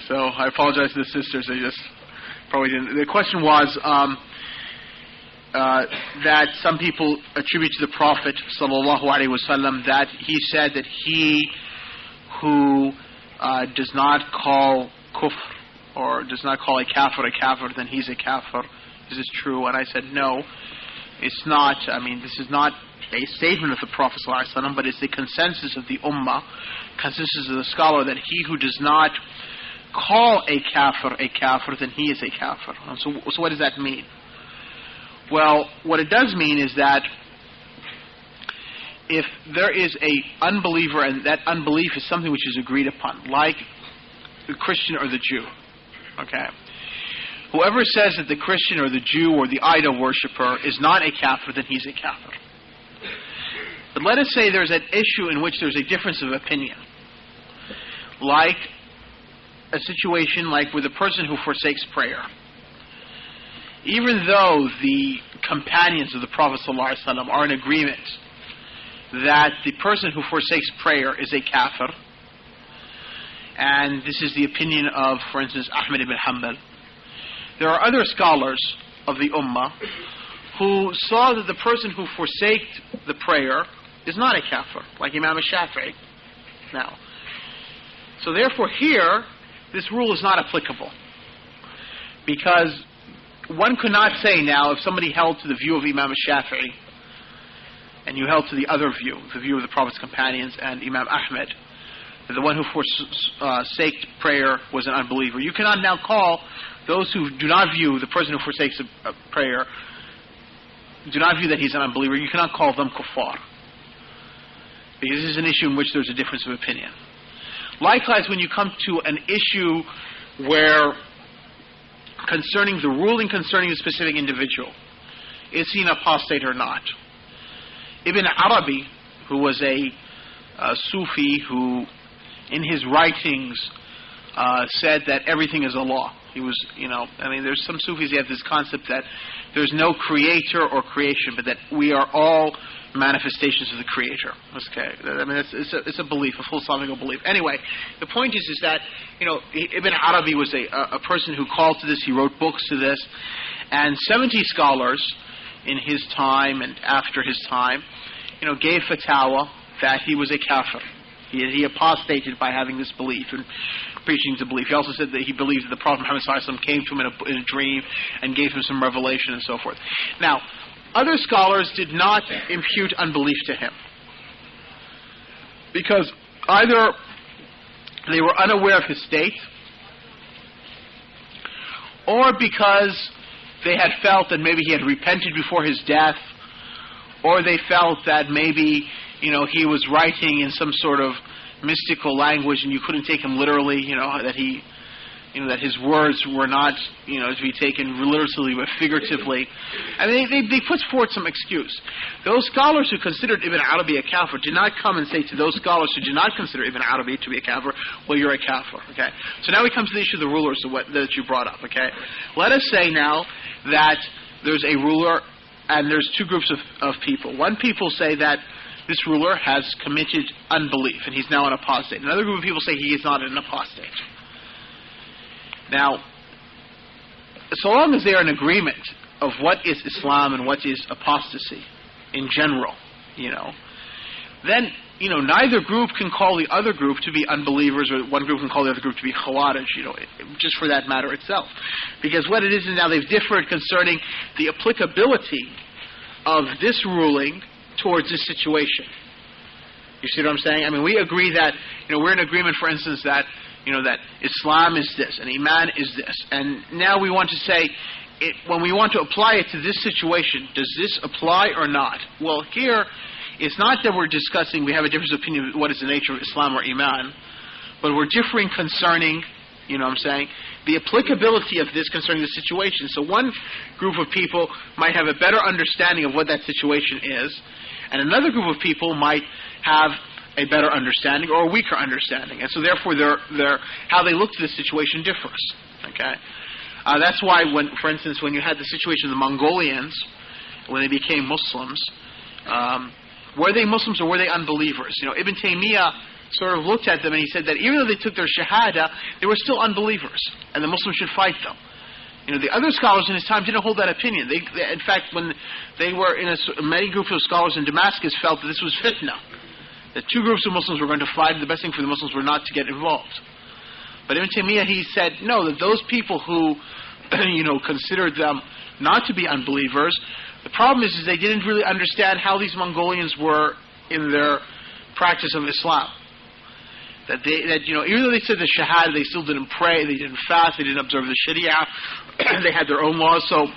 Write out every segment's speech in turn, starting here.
So I apologize to the sisters. They just probably didn't. The question was that some people attribute to the Prophet sallallahu alaihi wasallam that he said that he who does not call kufr or does not call a kafir, then he's a kafir. Is this true? And I said no, it's not. I mean, this is not a statement of the Prophet sallallahu alaihi wasallam, but it's the consensus of the ummah, consensus of the scholar, that he who does not call a kafir, then he is a kafir. So what does that mean? Well, what it does mean is that if there is a unbeliever and that unbelief is something which is agreed upon, like the Christian or the Jew, okay? Whoever says that the Christian or the Jew or the idol worshipper is not a kafir, then he's a kafir. But let us say there's an issue in which there's a difference of opinion, like a situation like with a person who forsakes prayer. Even though the companions of the Prophet ﷺ are in agreement that the person who forsakes prayer is a kafir, and this is the opinion of, for instance, Ahmad ibn Hanbal, there are other scholars of the Ummah who saw that the person who forsaked the prayer is not a kafir, like Imam al-Shafi'i. Now, so therefore here, this rule is not applicable, because one could not say now, if somebody held to the view of Imam al-Shafi'i, and you held to the other view, the view of the Prophet's companions and Imam Ahmed, that the one who forsaked prayer was an unbeliever. You cannot now call those who do not view the person who forsakes a prayer, do not view that he's an unbeliever, you cannot call them kuffar, because this is an issue in which there's a difference of opinion. Likewise, when you come to an issue where concerning the ruling concerning a specific individual, is he an apostate or not? Ibn Arabi, who was a Sufi who in his writings said that everything is Allah. He was, there's some Sufis that have this concept that there's no creator or creation, but that we are all manifestations of the Creator. Okay, I mean it's a belief, a philosophical belief. Anyway, the point is that Ibn Arabi was a person who called to this. He wrote books to this, and 70 scholars in his time and after his time, gave fatwa that he was a kafir. He apostated by having this belief and preaching the belief. He also said that he believed that the Prophet Muhammad ﷺ came to him in a dream and gave him some revelation and so forth. Now, other scholars did not impute unbelief to him, because either they were unaware of his state, or because they had felt that maybe he had repented before his death, or they felt that maybe he was writing in some sort of mystical language and you couldn't take him literally, that he that his words were not to be taken literally but figuratively. I mean, they put forth some excuse. Those scholars who considered Ibn Arabi a kafir did not come and say to those scholars who did not consider Ibn Arabi to be a kafir, well, you're a kafir. Okay, so now we come to the issue of the rulers that you brought up. Okay, let us say now that there's a ruler and there's two groups of people. One people say that this ruler has committed unbelief and he's now an apostate. Another group of people say he is not an apostate. Now, so long as they are in agreement of what is Islam and what is apostasy in general, then neither group can call the other group to be unbelievers, or one group can call the other group to be khawarij, just for that matter itself. Because what it is now they've differed concerning the applicability of this ruling towards this situation. You see what I'm saying? I mean, we agree that, we're in agreement, for instance, that that Islam is this and Iman is this. And now we want to say, when we want to apply it to this situation, does this apply or not? Well, here, it's not that we're discussing, we have a different opinion of what is the nature of Islam or Iman, but we're differing concerning, the applicability of this concerning the situation. So one group of people might have a better understanding of what that situation is, and another group of people might have a better understanding or a weaker understanding, and so therefore how they look to this situation differs. Okay, that's why for instance, when you had the situation of the Mongolians when they became Muslims, were they Muslims or were they unbelievers? Ibn Taymiyyah sort of looked at them and he said that even though they took their shahada, they were still unbelievers, and the Muslims should fight them. The other scholars in his time didn't hold that opinion. In fact, when they were in many groups of scholars in Damascus felt that this was fitna, that two groups of Muslims were going to fight, and the best thing for the Muslims were not to get involved. But Ibn Taymiyyah, he said, no, that those people who, considered them not to be unbelievers, the problem is they didn't really understand how these Mongolians were in their practice of Islam. That even though they said the Shahada, they still didn't pray, they didn't fast, they didn't observe the Sharia, they had their own laws, so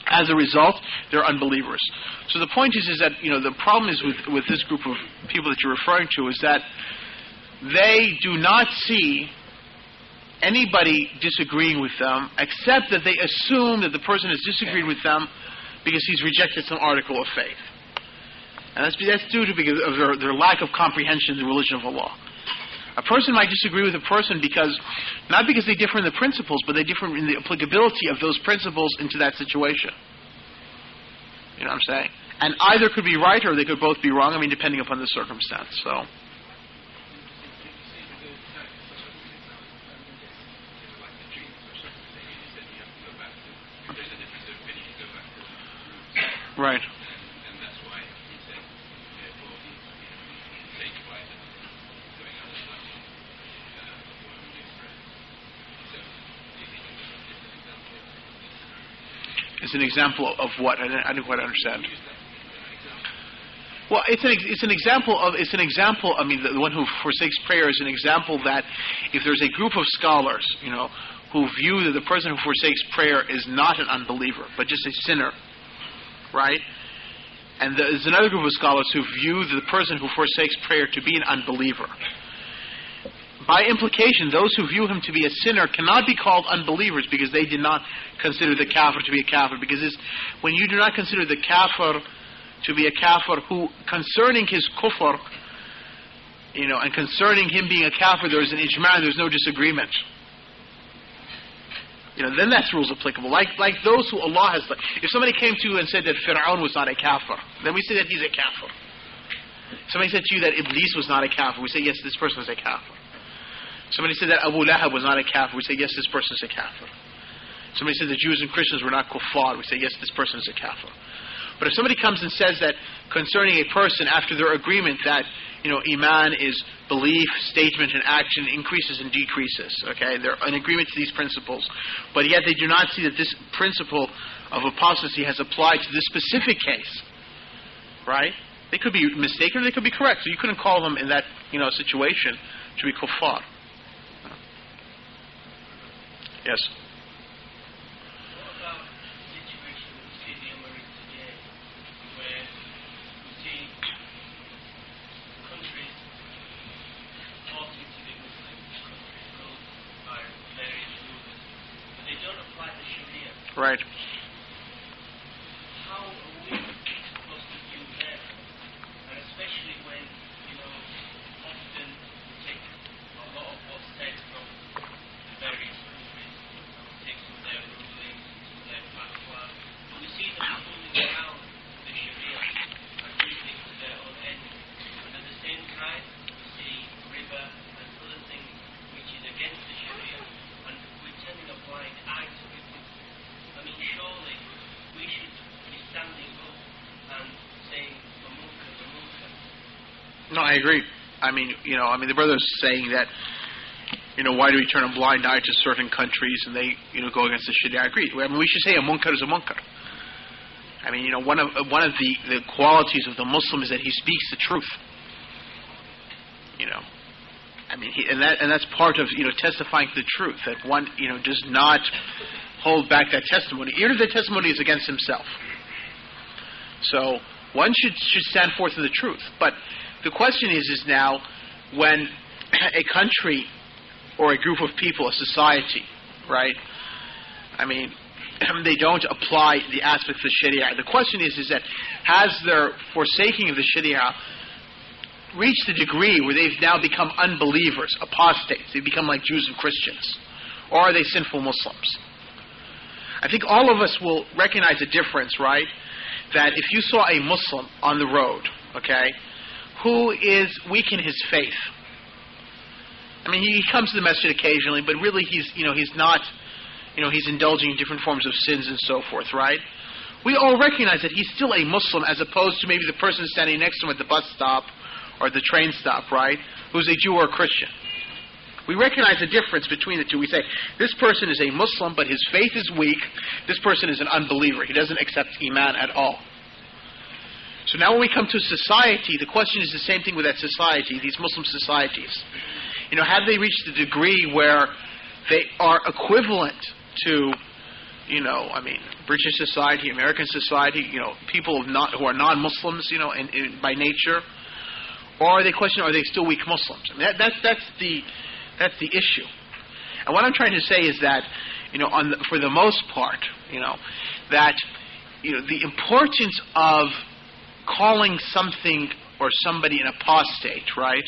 as a result, they're unbelievers. So the point is that, the problem is with this group of people that you're referring to is that they do not see anybody disagreeing with them, except that they assume that the person has disagreed with them because he's rejected some article of faith. And that's due to because of their lack of comprehension of the religion of Allah. A person might disagree with a person not because they differ in the principles, but they differ in the applicability of those principles into that situation. You know what I'm saying? And either could be right or they could both be wrong, depending upon the circumstance. So. Right. It's an example of what? I didn't quite understand. Well, it's an example. The one who forsakes prayer is an example that if there's a group of scholars, who view that the person who forsakes prayer is not an unbeliever, but just a sinner, right? And there's another group of scholars who view the person who forsakes prayer to be an unbeliever. By implication, those who view him to be a sinner cannot be called unbelievers because they did not consider the kafir to be a kafir. Because when you do not consider the kafir to be a kafir, who concerning his kufr, and concerning him being a kafir, there is an ijma', there's no disagreement. Then that rule is applicable. Like those who Allah has. If somebody came to you and said that Fir'aun was not a kafir, then we say that he's a kafir. Somebody said to you that Iblis was not a kafir, we say yes, this person is a kafir. Somebody said that Abu Lahab was not a kafir, we say yes, this person is a kafir. Somebody said that Jews and Christians were not kuffar, we say yes, this person is a kafir. But if somebody comes and says that concerning a person after their agreement that Iman is belief, statement, and action, increases and decreases, okay? They're in agreement to these principles, but yet they do not see that this principle of apostasy has applied to this specific case, right? They could be mistaken or they could be correct, so you couldn't call them in that situation to be kuffar. Yes. What about the situation in Syria we're in today, where we see countries wanting to be Muslim, countries ruled by various rulers, but they don't apply the Sharia. Right. How are we supposed to view them? And especially when, often we take a lot of what's said from the various take some of their rulings, some of their fatwas, but we see them fooling around the Sharia and using it for their own ends. And at the same time, we see riba and other things which is against the Sharia, and we're turning a blind eye to it. Surely we should be standing up and saying, the munkar. No, I agree. The brother's saying that, why do we turn a blind eye to certain countries and they, go against the Sharia? I agree. We should say a munkar is a munkar. One of the qualities of the Muslim is that he speaks the truth. And that's part of, testifying to the truth, that one, does not hold back that testimony, even if the testimony is against himself. So one should stand forth in the truth. But the question is now, when a country or a group of people, a society, right? They don't apply the aspects of Sharia. The question is that has their forsaking of the Sharia reached the degree where they've now become unbelievers, apostates? They've become like Jews and Christians, or are they sinful Muslims? I think all of us will recognize a difference, right? That if you saw a Muslim on the road, okay, who is weak in his faith, I mean, he comes to the masjid occasionally, but really he's not, he's indulging in different forms of sins and so forth, right? We all recognize that he's still a Muslim as opposed to maybe the person standing next to him at the bus stop or the train stop, right, who's a Jew or a Christian. We recognize the difference between the two. We say, this person is a Muslim, but his faith is weak. This person is an unbeliever. He doesn't accept Iman at all. So now when we come to society, the question is the same thing with that society, these Muslim societies. Have they reached the degree where they are equivalent to, British society, American society, people who are non-Muslims, by nature? Or are they still weak Muslims? I mean, that's the issue. And what I'm trying to say is that, for the most part, that, the importance of calling something or somebody an apostate, right,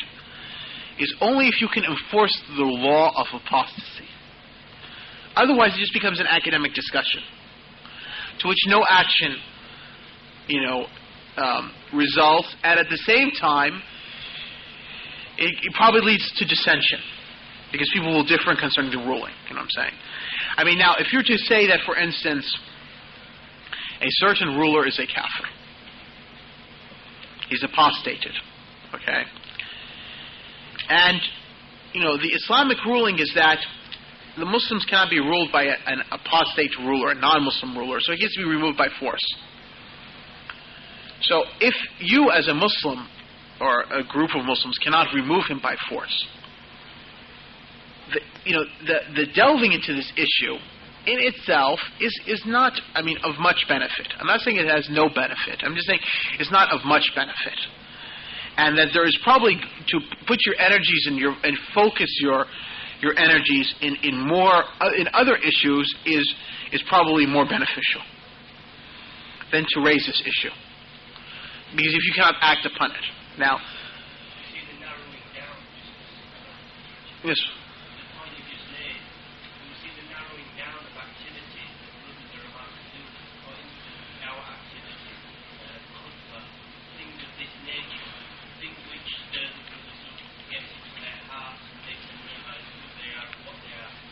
is only if you can enforce the law of apostasy. Otherwise, it just becomes an academic discussion, to which no action, results, and at the same time, it probably leads to dissension, because people will differ concerning the ruling. You know what I'm saying? I mean, now, if you're to say that, for instance, a certain ruler is a kafir, he's apostated, okay? And, the Islamic ruling is that the Muslims cannot be ruled by an apostate ruler, a non-Muslim ruler, so he has to be removed by force. So if you as a Muslim, or a group of Muslims, cannot remove him by force, the delving into this issue in itself is not, of much benefit. I'm not saying it has no benefit. I'm just saying it's not of much benefit. And that there is probably, to put your energies and focus your energies in other issues is probably more beneficial than to raise this issue. Because if you cannot act upon it. Now, yes.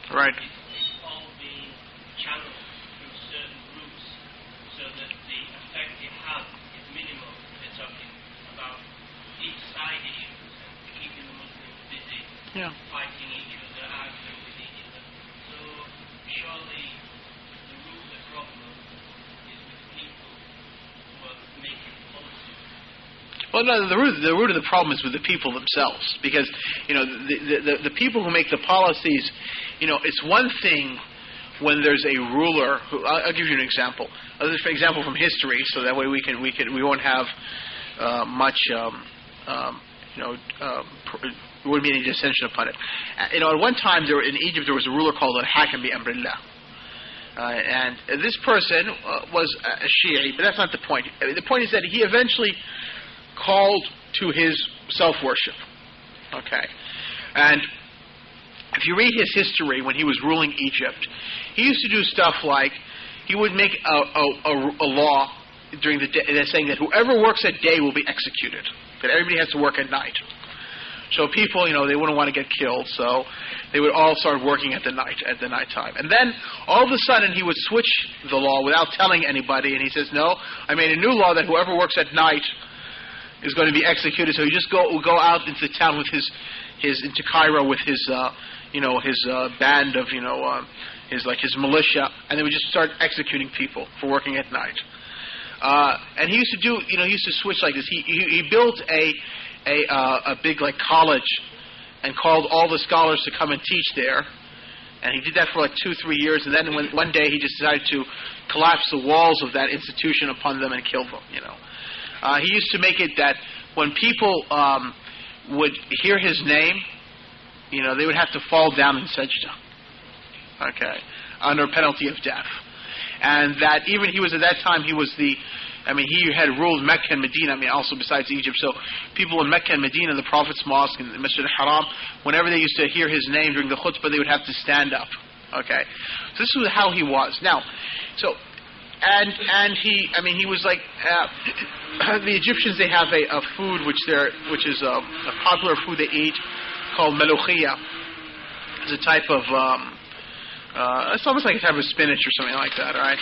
Right. It's all being channeled through certain groups so that the effect it has is minimal. They're talking about each side issues and keeping the Muslims busy, fighting each other, arguing with each other. So surely the root of the problem is with people who are making policy. Well, no, the root of the problem is with the people themselves, because the people who make the policies. It's one thing when there's a ruler who. I'll give you an example. For example, from history, so that way we won't have much. There wouldn't be any dissension upon it. At one time, in Egypt, there was a ruler called al-Hakim bi Amrillah, and this person was a Shi'i, but that's not the point. The point is that he eventually called to his self-worship. Okay, and if you read his history when he was ruling Egypt, he used to do stuff like he would make a law during the day saying that whoever works at day will be executed, that everybody has to work at night. So people, they wouldn't want to get killed, so they would all start working at the nighttime. And then all of a sudden he would switch the law without telling anybody, and he says, "No, I made a new law that whoever works at night is going to be executed." So he just go out into town with into Cairo with his band of his militia, and they would just start executing people for working at night. And he used to he used to switch like this. He built a big college and called all the scholars to come and teach there, and he did that for 2-3 years. And then one day he just decided to collapse the walls of that institution upon them and kill them. He used to make it that when people would hear his name, they would have to fall down in sajda, okay, under penalty of death. And that even he was at that time, he had ruled Mecca and Medina, also besides Egypt. So people in Mecca and Medina, the Prophet's mosque and the Masjid al-Haram, whenever they used to hear his name during the khutbah, they would have to stand up, okay. So this was how he was. Now, and he was like the Egyptians. They have a food which is a popular food they eat called meluchia. It's a type of it's almost like a type of spinach or something like that, right?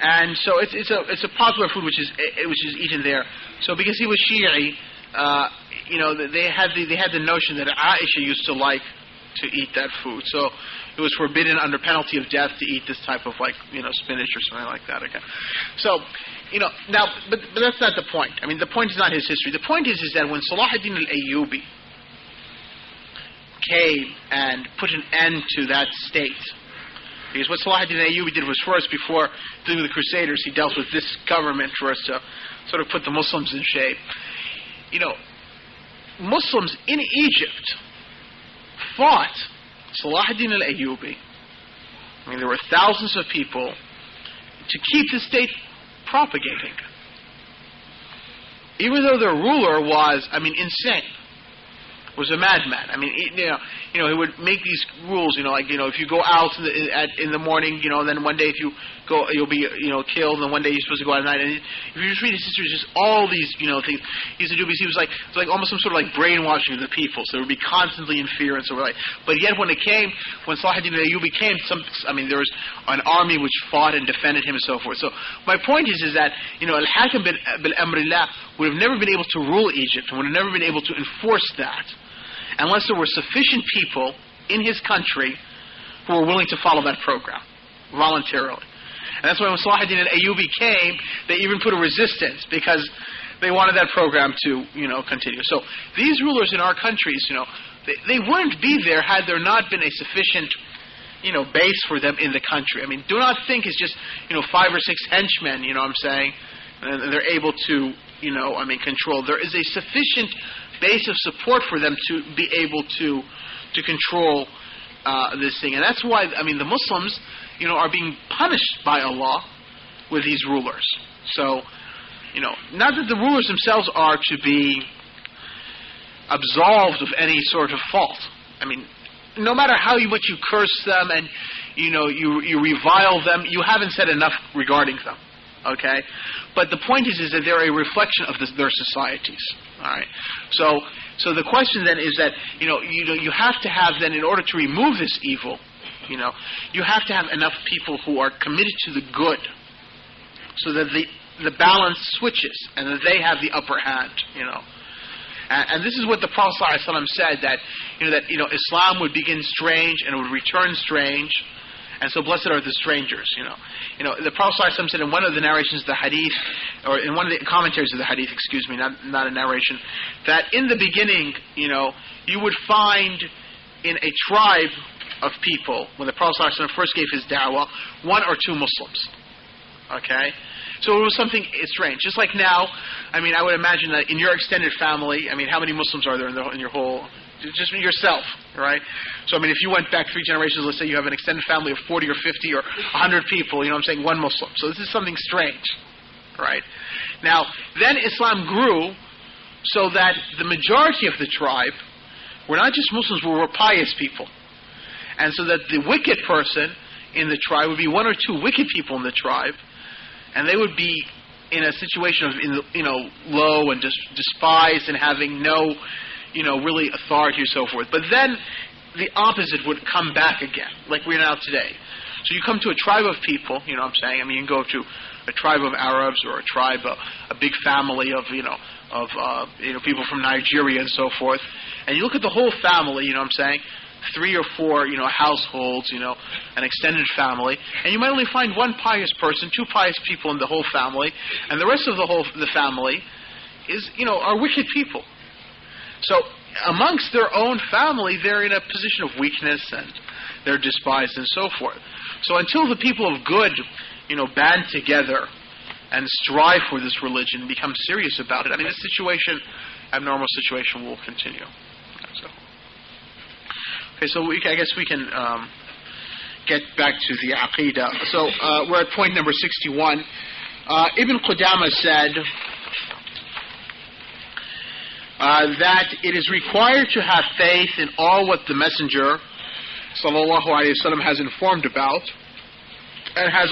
And so it's a popular food which is eaten there. So because he was Shi'i, they had the notion that Aisha used to like to eat that food. So it was forbidden under penalty of death to eat this type of spinach or something like that. Okay. So now, but that's not the point. I mean, the point is not his history. The point is that when Salah ad-Din al-Ayyubi came and put an end to that state, because what Salah ad-Din al-Ayyubi did was first, before dealing with the Crusaders, he dealt with this government first to sort of put the Muslims in shape. Muslims in Egypt fought Salah ad-Din al-Ayyubi. I mean, there were thousands of people to keep the state propagating, even though their ruler was, insane, was a madman. I mean, he would make these rules. If you go out in the morning, then one day if you go, you'll be killed, and then one day you're supposed to go out at night. And if you just read his history, just all these things he used to do. Because he was like almost some sort of like brainwashing of the people. So there would be constantly in fear and so on. But yet when Salah ad-Din al-Ayyubi came, there was an army which fought and defended him and so forth. So my point is that al-Hakim bil-Amrillah would have never been able to rule Egypt and would have never been able to enforce that unless there were sufficient people in his country who were willing to follow that program voluntarily. And that's why when Salah ad-Din al-Ayyubi came, they even put a resistance because they wanted that program to continue. So these rulers in our countries, they wouldn't be there had there not been a sufficient base for them in the country. I mean, do not think it's just 5 or 6 henchmen, and they're able to control. There is a sufficient base of support for them to be able to control this thing. And that's why, the Muslims, are being punished by Allah with these rulers. So, not that the rulers themselves are to be absolved of any sort of fault. I mean, no matter how much you curse them and, you revile them, you haven't said enough regarding them. Okay? But the point is that they're a reflection of their societies. All right. So the question then is that you have to have then, in order to remove this evil, you have to have enough people who are committed to the good, so that the balance switches and that they have the upper hand. And this is what the Prophet ﷺ said, that Islam would begin strange and it would return strange. And so blessed are the strangers, The Prophet ﷺ said in one of the narrations of the hadith, or in one of the commentaries of the hadith, not a narration, that in the beginning, you would find in a tribe of people, when the Prophet ﷺ first gave his da'wah, 1 or 2 Muslims. Okay? So it was something strange. Just like now, I would imagine that in your extended family, how many Muslims are there in your whole... Just yourself, right? So, if you went back 3 generations, let's say you have an extended family of 40 or 50 or 100 people, 1 Muslim. So this is something strange, right? Now, then Islam grew so that the majority of the tribe were not just Muslims, but were pious people. And so that the wicked person in the tribe would be 1 or 2 wicked people in the tribe, and they would be in a situation of, low and despised and having no... really authority and so forth. But then the opposite would come back again, like we're now today. So you come to a tribe of people, you can go to a tribe of Arabs or a tribe, a big family of, people from Nigeria and so forth, and you look at the whole family, 3 or 4, households, an extended family, and you might only find 1 pious person, 2 pious people in the whole family, and the rest of the family is, are wicked people. So amongst their own family, they're in a position of weakness and they're despised and so forth. So until the people of good, band together and strive for this religion and become serious about it, this situation, abnormal situation, will continue. So I guess we can get back to the Aqidah. So we're at point number 61. Ibn Qudama said that it is required to have faith in all what the Messenger sallallahu alaihi wasallam has informed about and has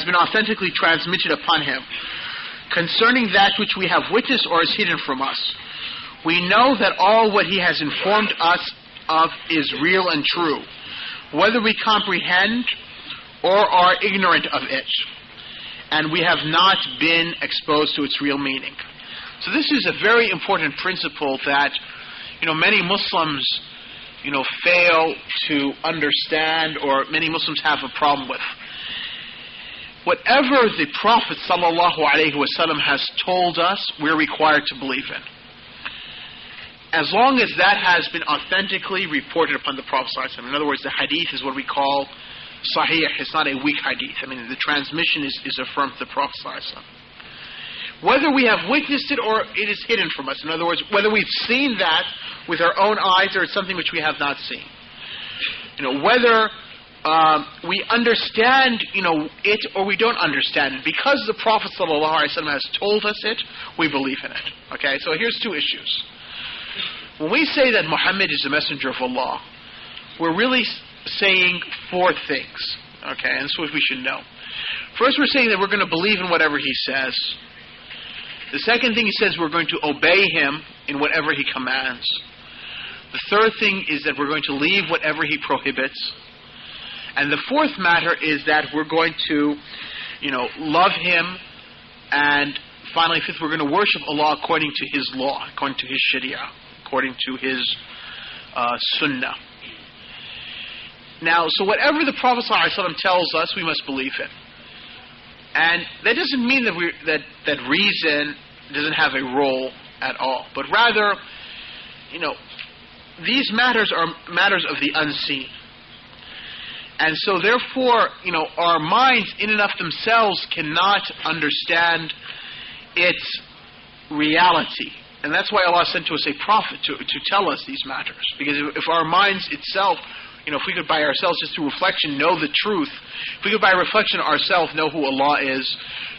been authentically transmitted upon him concerning that which we have witnessed or is hidden from us, We know that all what he has informed us of is real and true, whether we comprehend or are ignorant of it, and we have not been exposed to its real meaning. So this is a very important principle that, many Muslims, fail to understand, or many Muslims have a problem with. Whatever the Prophet ﷺ has told us, we're required to believe in, as long as that has been authentically reported upon the Prophet ﷺ. In other words, the hadith is what we call sahih. It's not a weak hadith. The transmission is affirmed to the Prophet ﷺ. Whether we have witnessed it or it is hidden from us. In other words, whether we've seen that with our own eyes or it's something which we have not seen. Whether we understand, it or we don't understand it. Because the Prophet ﷺ has told us it, we believe in it. Okay, so here's two issues. When we say that Muhammad is the messenger of Allah, we're really saying four things. Okay, and that's what we should know. First, we're saying that we're going to believe in whatever he says. The second thing he says, we're going to obey him in whatever he commands. The third thing is that we're going to leave whatever he prohibits. And the fourth matter is that we're going to, love him. And finally, fifth, we're going to worship Allah according to his law, according to his sharia, according to his sunnah. Now, so whatever the Prophet ﷺ tells us, we must believe in. And that doesn't mean that reason doesn't have a role at all. But rather, these matters are matters of the unseen. And so therefore, our minds in and of themselves cannot understand its reality. And that's why Allah sent to us a prophet to tell us these matters. Because if our minds itself, if we could by ourselves, just through reflection, know the truth, if we could by reflection ourselves know who Allah is,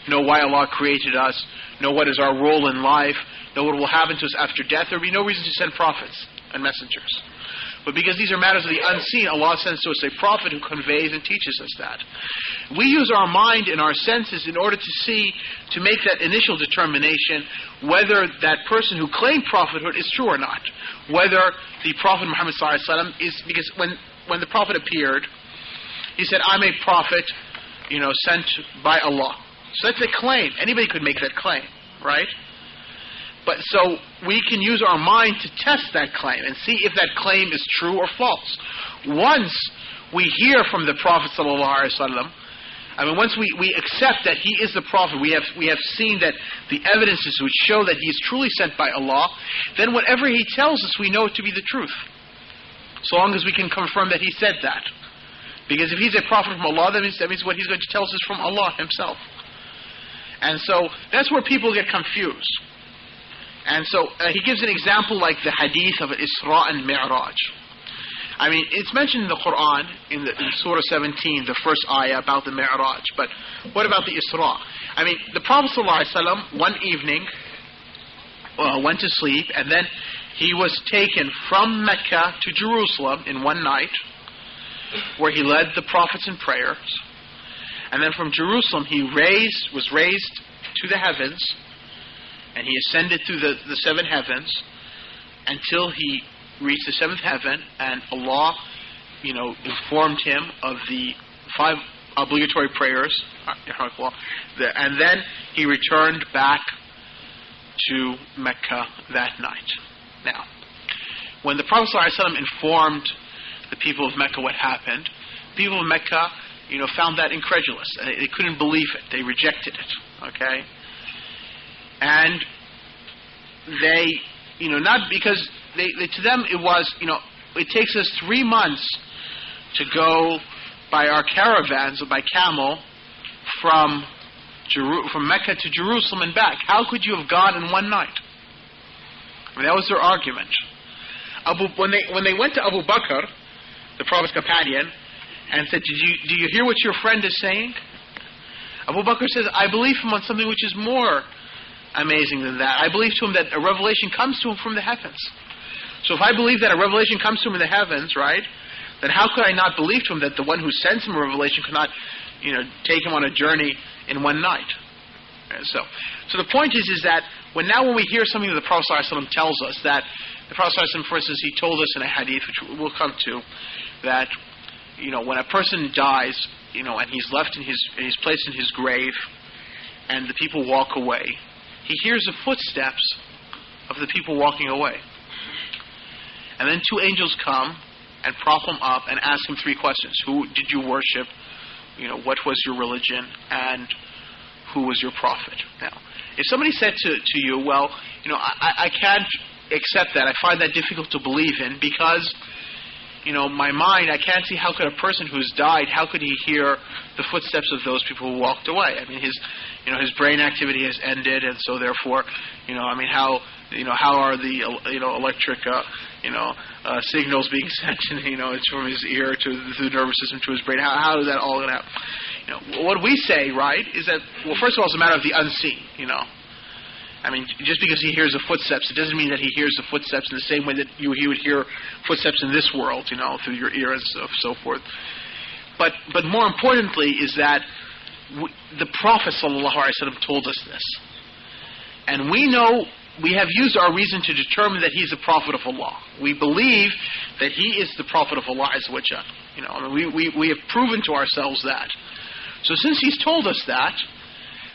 know why Allah created us, know what is our role in life, know what will happen to us after death, there would be no reason to send prophets and messengers. But because these are matters of the unseen, Allah sends to us a prophet who conveys and teaches us that. We use our mind and our senses in order to make that initial determination whether that person who claimed prophethood is true or not. Whether the Prophet Muhammad ﷺ is, because when the Prophet appeared, he said, I'm a prophet, sent by Allah. So that's a claim. Anybody could make that claim, right? But so we can use our mind to test that claim and see if that claim is true or false. Once we hear from the Prophet ﷺ, once we accept that he is the Prophet, we have seen that the evidences which show that he is truly sent by Allah, then whatever he tells us, we know it to be the truth. So long as we can confirm that he said that. Because if he's a prophet from Allah, that means what he's going to tell us is from Allah himself. And so that's where people get confused. And so he gives an example like the hadith of Isra and Mi'raj. It's mentioned in the Qur'an, in Surah 17, the first ayah about the Mi'raj. But what about the Isra? The Prophet ﷺ one evening went to sleep, and then he was taken from Mecca to Jerusalem in one night, where he led the prophets in prayers. And then from Jerusalem he was raised to the heavens, and he ascended through the seven heavens until he reached the seventh heaven, and Allah, informed him of the 5 obligatory prayers, and then he returned back to Mecca that night. Now, when the Prophet ﷺ informed the people of Mecca what happened, people of Mecca, found that incredulous. They couldn't believe it. They rejected it. Okay? And they, not because to them it was, it takes us 3 months to go by our caravans or by camel from Mecca to Jerusalem and back. How could you have gone in one night? That was their argument. When they went to Abu Bakr, the Prophet's companion, and said, do you hear what your friend is saying? Abu Bakr says, I believe him on something which is more amazing than that. I believe to him that a revelation comes to him from the heavens. So if I believe that a revelation comes to him in the heavens, right, then how could I not believe to him that the one who sends him a revelation could not, take him on a journey in one night? So the point is that when we hear something that the Prophet ﷺ tells us, that the Prophet ﷺ, for instance, he told us in a hadith, which we'll come to, that when a person dies, and he's left he's placed in his grave, and the people walk away, he hears the footsteps of the people walking away, and then two angels come and prop him up and ask him three questions: who did you worship? What was your religion? And who was your prophet? Now, if somebody said to you, well, I can't accept that. I find that difficult to believe in because, my mind, I can't see how could a person who's died, how could he hear the footsteps of those people who walked away? I mean, his brain activity has ended, and so therefore, how are the electric signals being sent? It's from his ear to the nervous system to his brain. How is that all going to happen? What we say, right, is that, well, first of all, it's a matter of the unseen. Just because he hears the footsteps, it doesn't mean that he hears the footsteps in the same way that he would hear footsteps in this world, through your ear and so forth. But more importantly is that the Prophet ﷺ told us this. And we know, we have used our reason to determine that he's the Prophet of Allah. We believe that he is the Prophet of Allah Azza wa Jal. We have proven to ourselves that. So since he's told us that,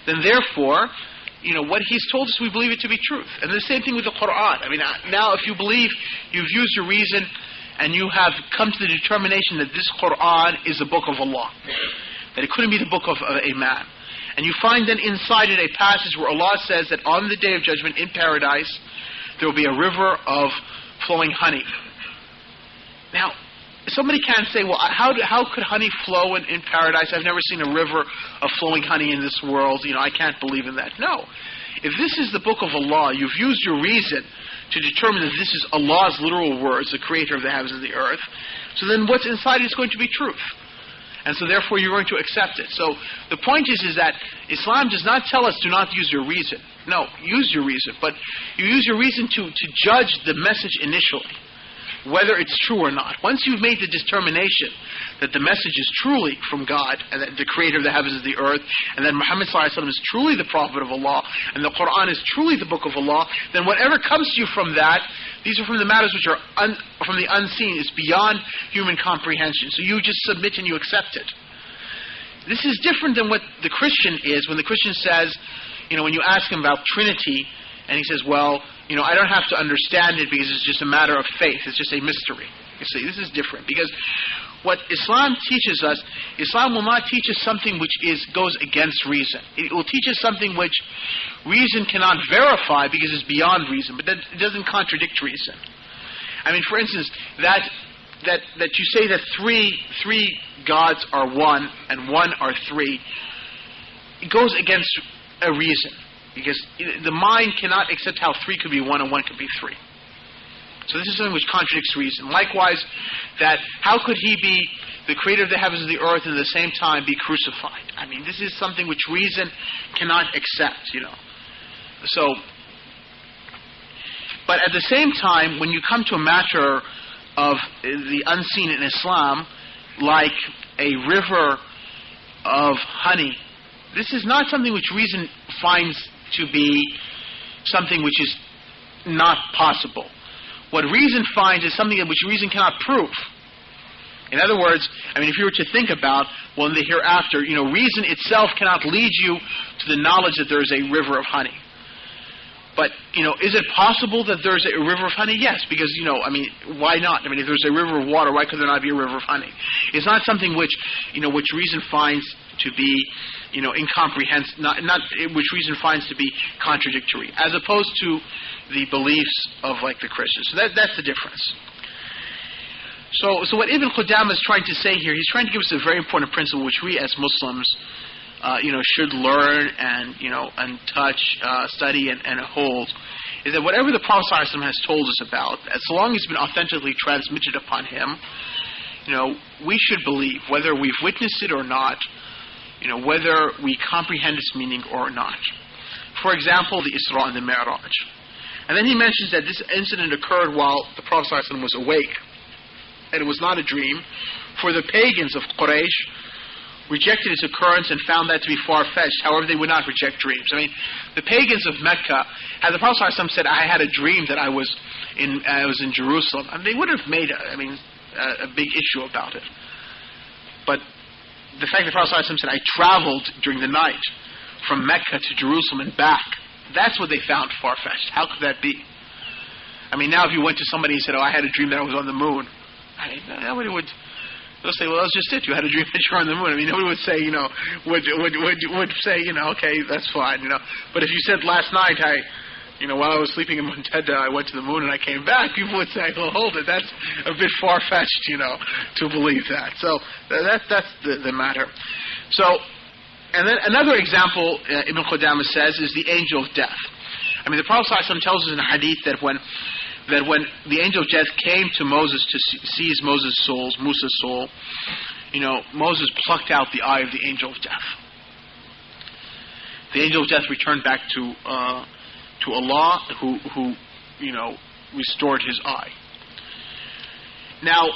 then therefore, what he's told us, we believe it to be truth. And the same thing with the Qur'an. Now if you believe, you've used your reason, and you have come to the determination that this Qur'an is the book of Allah, that it couldn't be the book of a man. And you find then inside it a passage where Allah says that on the Day of Judgment in paradise, there will be a river of flowing honey. Now, somebody can't say, well, how could honey flow in paradise? I've never seen a river of flowing honey in this world. I can't believe in that. No. If this is the book of Allah, you've used your reason to determine that this is Allah's literal words, the creator of the heavens and the earth, so then what's inside is going to be truth. And so therefore you're going to accept it. So the point is that Islam does not tell us do not use your reason. No, use your reason. But you use your reason to judge the message initially, whether it's true or not. Once you've made the determination that the message is truly from God, and that the creator of the heavens and the earth, and that Muhammad ﷺ is truly the Prophet of Allah, and the Qur'an is truly the book of Allah, then whatever comes to you from that, these are from the matters which are from the unseen, is beyond human comprehension. So you just submit and you accept it. This is different than what the Christian is, when the Christian says, when you ask him about Trinity, and he says, well, I don't have to understand it because it's just a matter of faith. It's just a mystery. You see, this is different. Because what Islam teaches us, Islam will not teach us something which goes against reason. It will teach us something which reason cannot verify because it's beyond reason, but that it doesn't contradict reason. For instance, that you say that three gods are one and one are three, it goes against a reason. Because the mind cannot accept how three could be one and one could be three. So this is something which contradicts reason. Likewise, that how could he be the creator of the heavens and the earth and at the same time be crucified? This is something which reason cannot accept, So, but at the same time, when you come to a matter of the unseen in Islam, like a river of honey, this is not something which reason finds to be something which is not possible. What reason finds is something which reason cannot prove. In other words, if you were to think about, well, in the hereafter, reason itself cannot lead you to the knowledge that there is a river of honey. But, is it possible that there's a river of honey? Yes, because, why not? If there's a river of water, why could there not be a river of honey? It's not something which, which reason finds to be, incomprehensible, not which reason finds to be contradictory, as opposed to the beliefs of, the Christians. So that's the difference. So what Ibn Qudamah is trying to say here, he's trying to give us a very important principle which we as Muslims should learn and touch, study, and hold, is that whatever the Prophet ﷺ has told us about, as long as it's been authentically transmitted upon him, we should believe, whether we've witnessed it or not, whether we comprehend its meaning or not. For example, the Isra and the Mi'raj. And then he mentions that this incident occurred while the Prophet ﷺ was awake, and it was not a dream, for the pagans of Quraysh rejected its occurrence and found that to be far-fetched. However, they would not reject dreams. I mean, the pagans of Mecca, had the Prophet ﷺ said, I had a dream that I was in Jerusalem, I mean, they would have made a big issue about it. But the fact that the Prophet ﷺ said, I traveled during the night from Mecca to Jerusalem and back, that's what they found far-fetched. How could that be? I mean, now if you went to somebody and said, I had a dream that I was on the moon, nobody would... They'll say, well, that's just it. You had a dream that you were on the moon. I mean, nobody would say, would say, okay, that's fine, But if you said last night, while I was sleeping in Monteda, I went to the moon and I came back, people would say, well, hold it, that's a bit far-fetched, to believe that. So that's the matter. So, and then another example, Ibn Qudamah says, is the angel of death. I mean, the Prophet ﷺ tells us in a hadith that when the angel of death came to Moses to seize Musa's soul, Moses plucked out the eye of the angel of death. The angel of death returned back to Allah, who restored his eye. Now,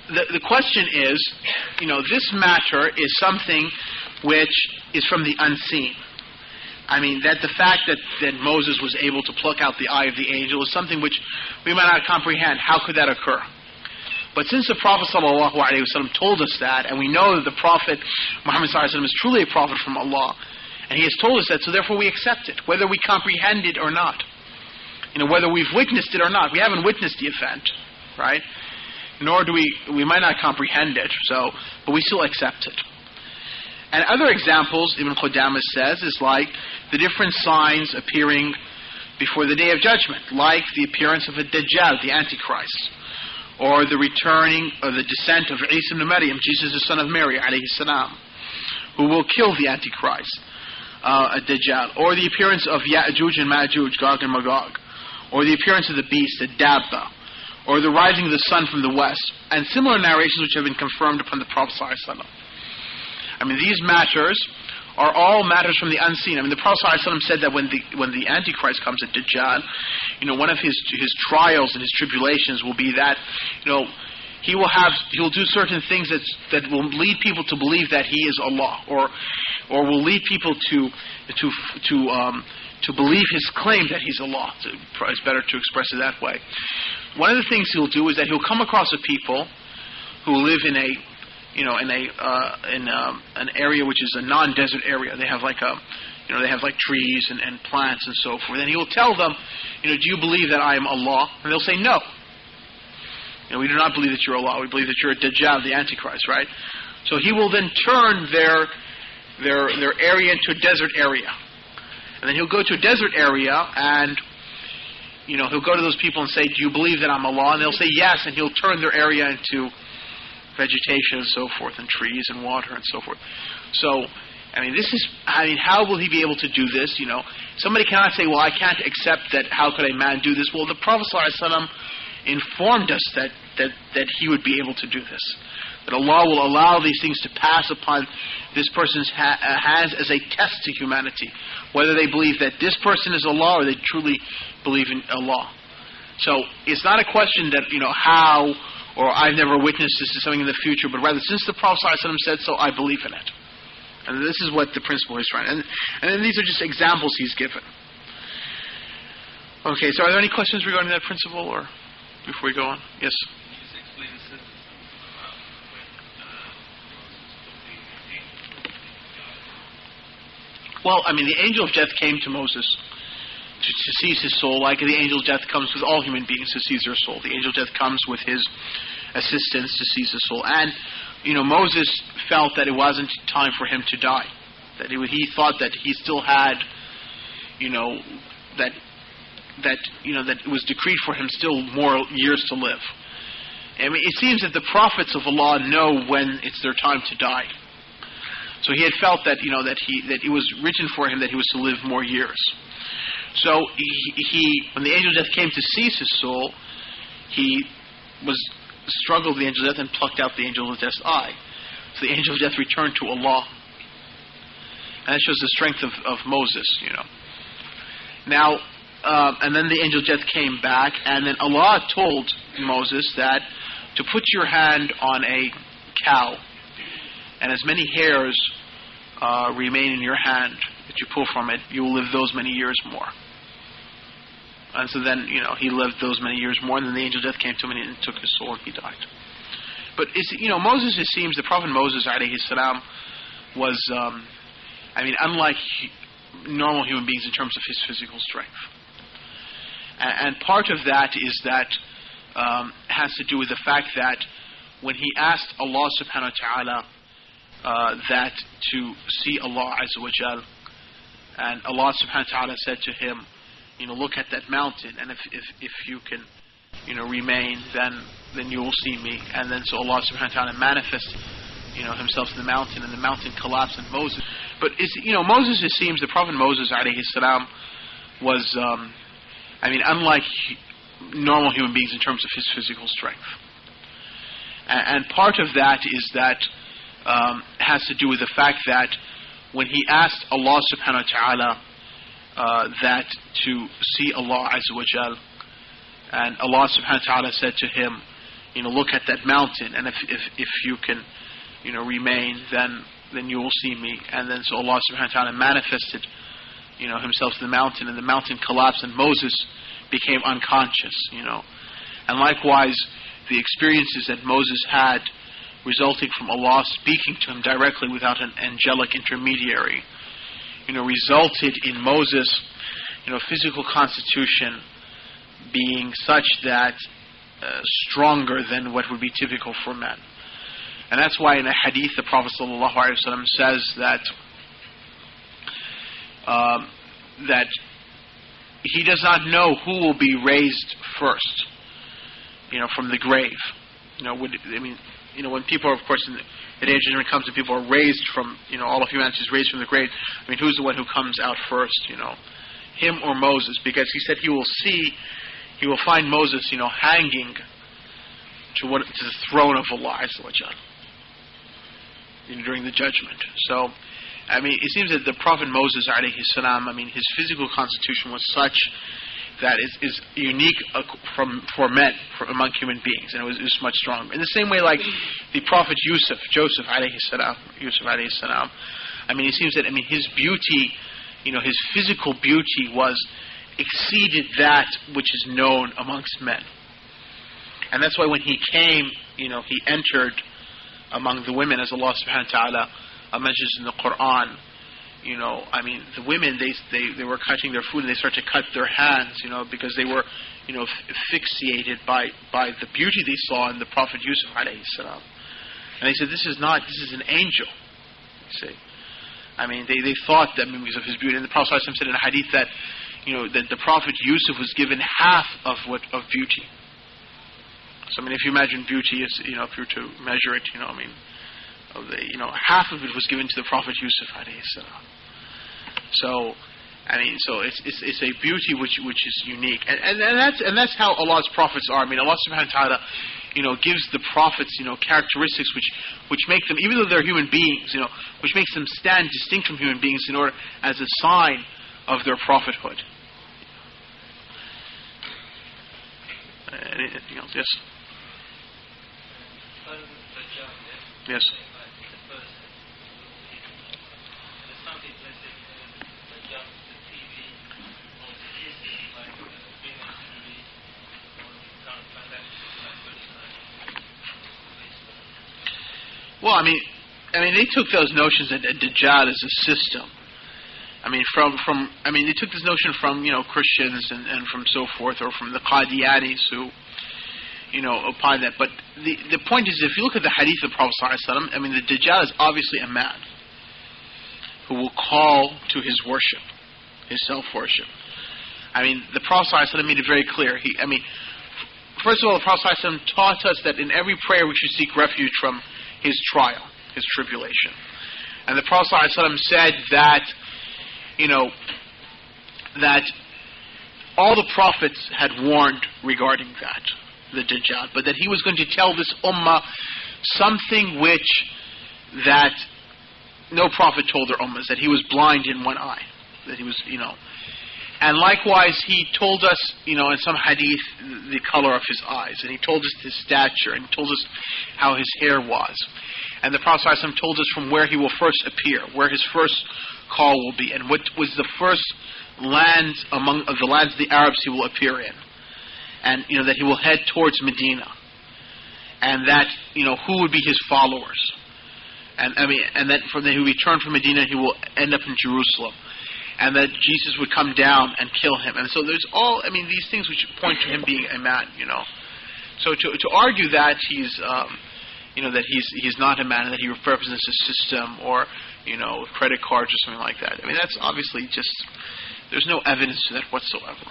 the question is, this matter is something which is from the unseen. I mean, that the fact that Moses was able to pluck out the eye of the angel is something which we might not comprehend. How could that occur? But since the Prophet ﷺ told us that, and we know that the Prophet Muhammad ﷺ is truly a prophet from Allah, and he has told us that, so therefore we accept it, whether we comprehend it or not. Whether we've witnessed it or not. We haven't witnessed the event, right? Nor do we might not comprehend it, but we still accept it. And other examples, Ibn Qudamah says, is like the different signs appearing before the Day of Judgment, like the appearance of a Dajjal, the Antichrist, or the returning or the descent of Isa ibn Maryam, Jesus the son of Mary, alayhi salam, who will kill the Antichrist, a Dajjal, or the appearance of Ya'juj and Ma'juj, Gog and Magog, or the appearance of the beast, the Dabba, or the rising of the sun from the west, and similar narrations which have been confirmed upon the Prophet ﷺ. I mean, these matters are all matters from the unseen. I mean, the Prophet ﷺ said that when the Antichrist comes at Dajjal, one of his trials and his tribulations will be that, he'll do certain things that will lead people to believe that he is Allah, or will lead people to believe his claim that he's Allah. It's better to express it that way. One of the things he'll do is that he'll come across a people who live in an area which is a non-desert area. They have like trees and plants and so forth. And he will tell them, do you believe that I am Allah? And they'll say no. We do not believe that you're Allah. We believe that you're a Dajjal, the Antichrist, right? So he will then turn their area into a desert area, and then he'll go to a desert area and he'll go to those people and say, do you believe that I'm Allah? And they'll say yes, and he'll turn their area into vegetation and so forth, and trees and water and so forth. So, how will he be able to do this? Somebody cannot say, well, I can't accept that. How could a man do this? Well, the Prophet ﷺ informed us that he would be able to do this. That Allah will allow these things to pass upon this person's hands as a test to humanity, whether they believe that this person is Allah or they truly believe in Allah. So it's not a question that how, or I've never witnessed this is something in the future, but rather since the Prophet ﷺ said so, I believe in it. And this is what the principle is trying. And then these are just examples he's given. Okay, so are there any questions regarding that principle, or before we go on? Yes. Well, the angel of death came to Moses to seize his soul, like the angel of death comes with all human beings to seize their soul. The angel of death comes with his assistance to seize his soul. And, Moses felt that it wasn't time for him to die. That he thought that he still had, that it was decreed for him still more years to live. It seems that the prophets of Allah know when it's their time to die. So he had felt that that it was written for him that he was to live more years. So he when the angel of death came to seize his soul, he struggled with the angel of death and plucked out the angel of death's eye. So the angel of death returned to Allah, and that shows the strength of Moses. Now, and then the angel of death came back, and then Allah told Moses that to put your hand on a cow and as many hairs remain in your hand that you pull from it, you will live those many years more. And so then, he lived those many years more, and then the angel of death came to him and took his soul, and he died. But, Moses, it seems, the Prophet Moses, alayhi salam, was, unlike normal human beings in terms of his physical strength. And part of that is that, has to do with the fact that when he asked Allah subhanahu wa ta'ala that to see Allah azza wa jal, and Allah subhanahu wa ta'ala said to him, look at that mountain, and if you can, remain, then you will see me. And then so Allah subhanahu wa ta'ala manifests, himself in the mountain, and the mountain collapsed on Moses. But Moses, it seems, the Prophet Moses alayhi salam, was, unlike normal human beings in terms of his physical strength. And part of that is that, has to do with the fact that when he asked Allah subhanahu wa ta'ala that to see Allah azza wa jal, and Allah subhanahu wa ta'ala said to him, look at that mountain, and if you can, remain, then you will see me. And then so Allah subhanahu wa ta'ala manifested, himself in the mountain, and the mountain collapsed, and Moses became unconscious, And likewise, the experiences that Moses had, resulting from Allah speaking to him directly without an angelic intermediary, resulted in Moses, physical constitution being such that stronger than what would be typical for men. And that's why in a hadith the Prophet ﷺ says that that he does not know who will be raised first, from the grave. When people are, of course, in the age when it comes to people are raised from, all of humanity is raised from the grave, who's the one who comes out first, him or Moses? Because he said he will find Moses, hanging to the throne of Allah Azza wa Jal, during the judgment. So, it seems that the Prophet Moses alayhi salam, his physical constitution was such that is unique for men, among human beings, and it was much stronger. In the same way, like the Prophet Joseph alayhi salam, it seems that his beauty, his physical beauty exceeded that which is known amongst men. And that's why when he came, he entered among the women, as Allah subhanahu wa ta'ala mentions in the Qur'an. The women, they were cutting their food, and they started to cut their hands, because they were, fixated by the beauty they saw in the Prophet Yusuf alayhi salam. And they said, this is an angel. You see, they thought that because of his beauty. And the Prophet ﷺ said in a hadith that, that the Prophet Yusuf was given half of beauty. So if you imagine beauty is, if you were to measure it, half of it was given to the Prophet Yusuf alayhi salam. So, it's a beauty which is unique, and that's how Allah's prophets are. Allah subhanahu wa ta'ala, gives the prophets, characteristics which make them, even though they're human beings, which makes them stand distinct from human beings in order as a sign of their prophethood. Anything else? Yes. Yes. Well, they took those notions that Dajjal is a system. They took this notion from, Christians and from so forth, or from the Qadianis who, upon that. But the point is, if you look at the hadith of the Prophet ﷺ, the Dajjal is obviously a man who will call to his worship, his self-worship. The Prophet ﷺ made it very clear. First of all, the Prophet ﷺ taught us that in every prayer we should seek refuge from his trial, his tribulation. And the Prophet ﷺ said that, that all the prophets had warned regarding that, the Dajjal, but that he was going to tell this ummah something that no prophet told their ummahs, that he was blind in one eye, that he was, And likewise, he told us, in some hadith, the color of his eyes, and he told us his stature, and he told us how his hair was. And the Prophet ﷺ told us from where he will first appear, where his first call will be, and what was the first land among the lands of the Arabs he will appear in. And that he will head towards Medina. And that who would be his followers. And that from then he will return from Medina, he will end up in Jerusalem. And that Jesus would come down and kill him. And so there's these things which point to him being a man, So to argue that he's that he's not a man, and that he represents a system or credit cards or something like that. That's obviously just, there's no evidence to that whatsoever.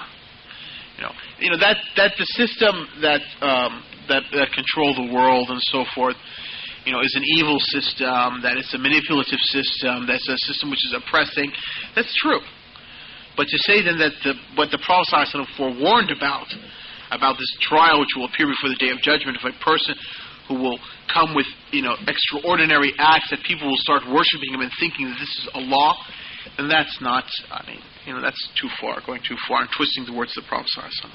That the system that control the world and so forth, is an evil system, that it's a manipulative system, that's a system which is oppressing. That's true. But to say then that what the Prophet ﷺ forewarned about this trial which will appear before the Day of Judgment of a person who will come with extraordinary acts that people will start worshiping him and thinking that this is Allah, then that's not, that's too far, going too far and twisting the words of the Prophet ﷺ.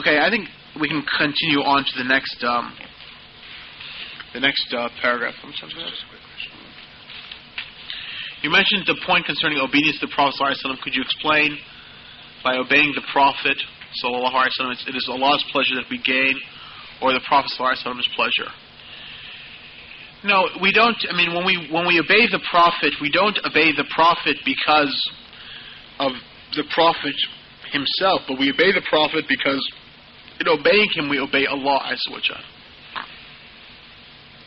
Okay, I think we can continue on to the next paragraph. You mentioned the point concerning obedience to the Prophet ﷺ. Could you explain, by obeying the Prophet ﷺ, it is Allah's pleasure that we gain, or the Prophet ﷺ's pleasure? No, we don't. When we obey the Prophet, we don't obey the Prophet because of the Prophet himself, but we obey the Prophet because in obeying him we obey Allah Azza wa Jalla.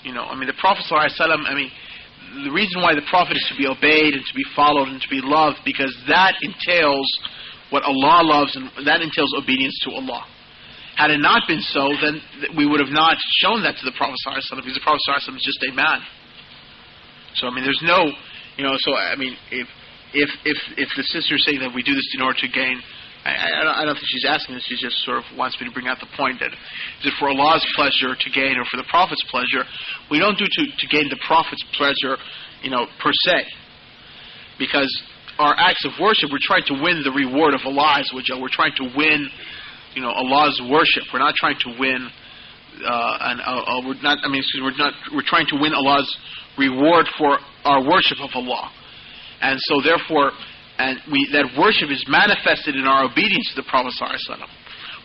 The Prophet ﷺ, the reason why the Prophet is to be obeyed and to be followed and to be loved, because that entails what Allah loves, and that entails obedience to Allah. Had it not been so, then we would have not shown that to the Prophet ﷺ, because the Prophet ﷺ is just a man. So there's no, if the sister is saying that we do this in order to gain, I don't think she's asking this. She just sort of wants me to bring out the point that is it for Allah's pleasure to gain or for the Prophet's pleasure? We don't do to gain the Prophet's pleasure, per se, because our acts of worship, we're trying to win the reward of Allah Azza wa Jalla. We're trying to win, Allah's worship. We're not trying to win, we're trying to win Allah's reward for our worship of Allah, and so therefore. And that worship is manifested in our obedience to the Prophet ﷺ.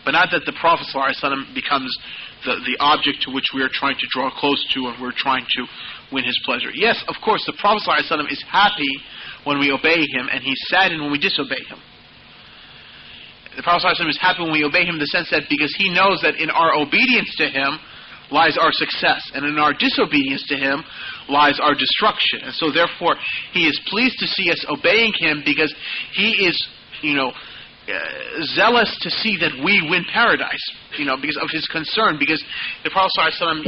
But not that the Prophet ﷺ becomes the object to which we are trying to draw close to and we're trying to win his pleasure. Yes, of course, the Prophet ﷺ is happy when we obey him, and he's saddened when we disobey him. The Prophet ﷺ is happy when we obey him in the sense that because he knows that in our obedience to him lies our success, and in our disobedience to him lies our destruction. And so therefore he is pleased to see us obeying him because he is zealous to see that we win paradise, because of his concern, because the Prophet ﷺ,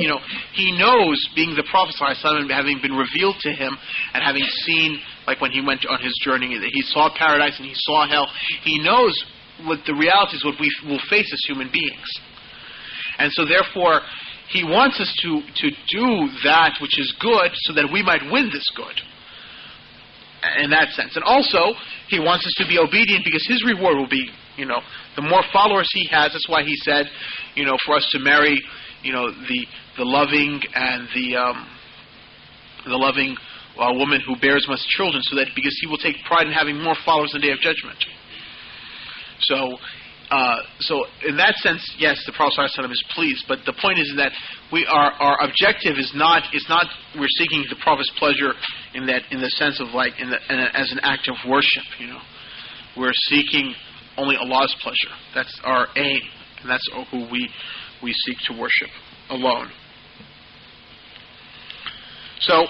he knows, being the Prophet ﷺ, having been revealed to him and having seen, like when he went on his journey, he saw paradise and he saw hell. He knows what the reality is, what we will face as human beings. And so therefore he wants us to do that which is good so that we might win this good. In that sense. And also, he wants us to be obedient because his reward will be, the more followers he has. That's why he said, for us to marry, the loving and the loving woman who bears much children, so that because he will take pride in having more followers on the Day of Judgment. So in that sense, yes, the Prophet ﷺ is pleased. But the point is that our objective is not we're seeking the Prophet's pleasure in the sense of as an act of worship. We're seeking only Allah's pleasure. That's our aim, and that's who we seek to worship alone. So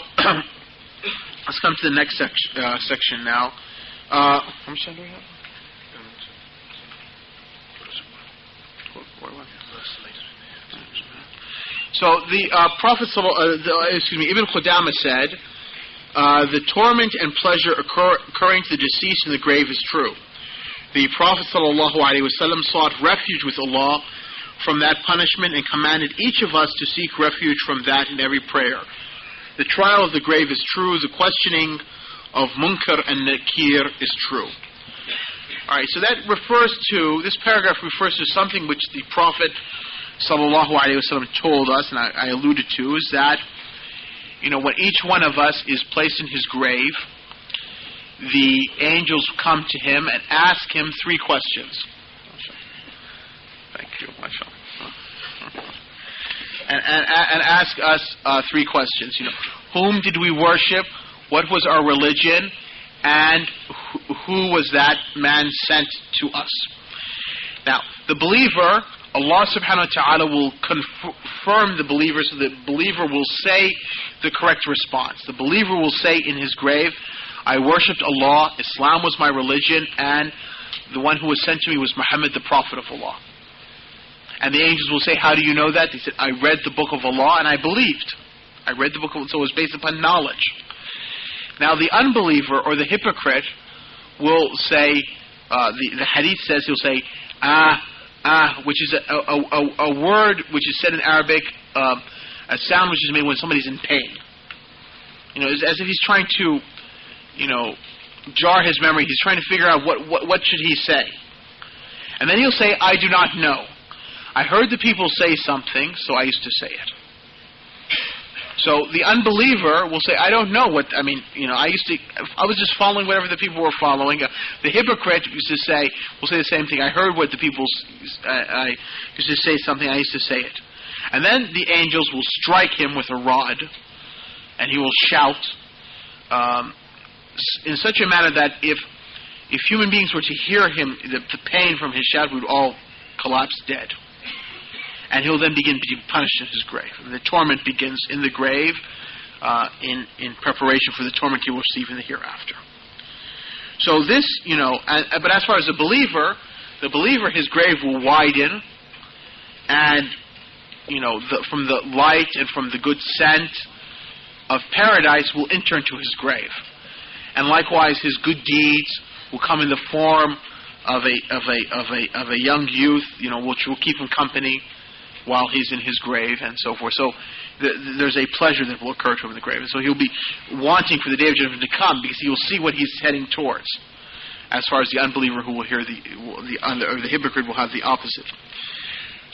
let's come to the next section now. How much time do we have? So the Prophet, Ibn Qudama said, the torment and pleasure occurring to the deceased in the grave is true. The Prophet ﷺ sought refuge with Allah from that punishment and commanded each of us to seek refuge from that in every prayer. The trial of the grave is true. The questioning of Munkar and Nakir is true. Alright, so that this paragraph refers to something which the Prophet ﷺ told us, and I alluded to, is that when each one of us is placed in his grave, the angels come to him and ask him 3 questions. Thank you, mashallah. And ask us 3 questions. Whom did we worship? What was our religion? And who was that man sent to us? Now, the believer, Allah subhanahu wa ta'ala will confirm the believer, so the believer will say the correct response. The believer will say in his grave, I worshipped Allah, Islam was my religion, and the one who was sent to me was Muhammad, the Prophet of Allah. And the angels will say, how do you know that? They said, I read the book of Allah and I believed. I read the book of Allah, so it was based upon knowledge. Now the unbeliever or the hypocrite will say, the hadith says, he'll say, which is a word which is said in Arabic, a sound which is made when somebody's in pain. As if he's trying to, jar his memory. He's trying to figure out what should he say. And then he'll say, I do not know. I heard the people say something, so I used to say it. So the unbeliever will say, I don't know what, I was just following whatever the people were following. The hypocrite will say the same thing. I heard what the people, I used to say something, I used to say it. And then the angels will strike him with a rod, and he will shout in such a manner that if human beings were to hear him, the pain from his shout would all collapse dead. And he'll then begin to be punished in his grave. And the torment begins in the grave in preparation for the torment he will receive in the hereafter. So this, but as far as the believer, his grave will widen, and, from the light and from the good scent of paradise will enter into his grave. And likewise, his good deeds will come in the form of a young youth, which will keep him company while he's in his grave and so forth. So there's a pleasure that will occur to him in the grave. And so he'll be wanting for the day of judgment to come, because he will see what he's heading towards. As far as the unbeliever who will hear the hypocrite will have the opposite.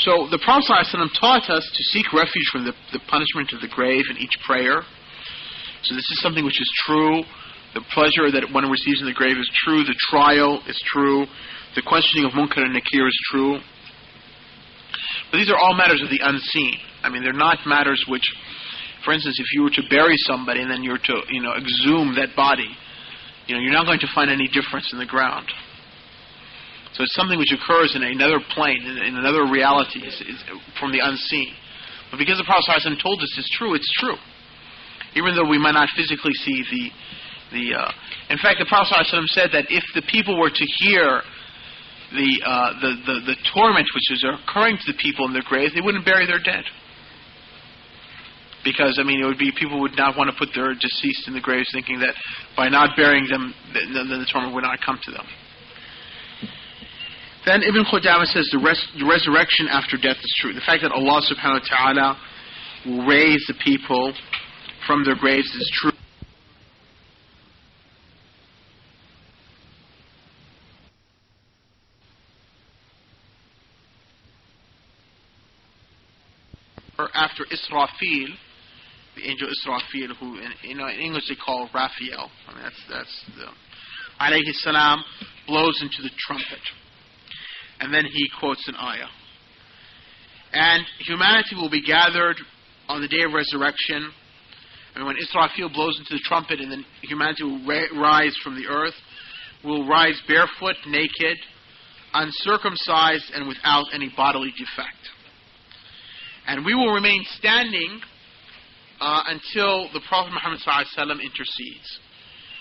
So the Prophet ﷺ taught us to seek refuge from the punishment of the grave in each prayer. So this is something which is true. The pleasure that one receives in the grave is true. The trial is true. The questioning of Munkar and Nakir is true. But these are all matters of the unseen. They're not matters which, for instance, if you were to bury somebody and then you were to, exhume that body, you're not going to find any difference in the ground. So it's something which occurs in another plane, in another reality, is from the unseen. But because the Prophet ﷺ told us it's true, it's true. Even though we might not physically see in fact, the Prophet ﷺ said that if the people were to hear the torment which is occurring to the people in their graves, they wouldn't bury their dead. Because, it would be, people would not want to put their deceased in the graves, thinking that by not burying them, then the torment would not come to them. Then Ibn Qudamah says the resurrection after death is true. The fact that Allah subhanahu wa ta'ala will raise the people from their graves is true. After Israfil, the angel Israfil, who in English they call Raphael. That's the alayhi salam, blows into the trumpet, and then he quotes an ayah. And humanity will be gathered on the day of resurrection. When Israfil blows into the trumpet, and then humanity will rise from the earth, will rise barefoot, naked, uncircumcised, and without any bodily defect. And we will remain standing until the Prophet Muhammad ﷺ intercedes.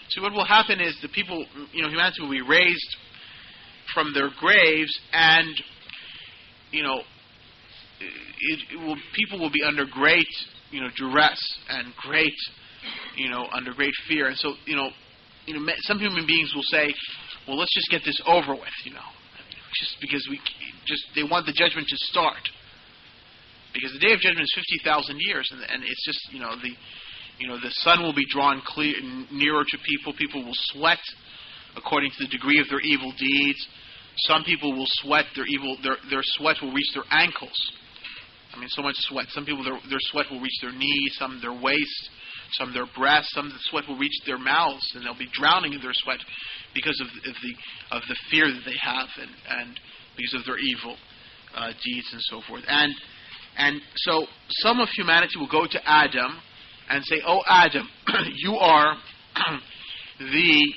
So what will happen is the people, humanity will be raised from their graves, and people will be under great duress and great under great fear. And so some human beings will say, well, let's just get this over with, just because they want the judgment to start. Because the day of judgment is 50,000 years, and it's just the sun will be drawn nearer to people. People will sweat according to the degree of their evil deeds. Some people will sweat their sweat will reach their ankles. So much sweat. Some people their sweat will reach their knees, some their waist, some their breasts, some the sweat will reach their mouths, and they'll be drowning in their sweat because of the fear that they have, and because of their evil deeds and so forth. And so some of humanity will go to Adam and say, "Oh Adam, you are the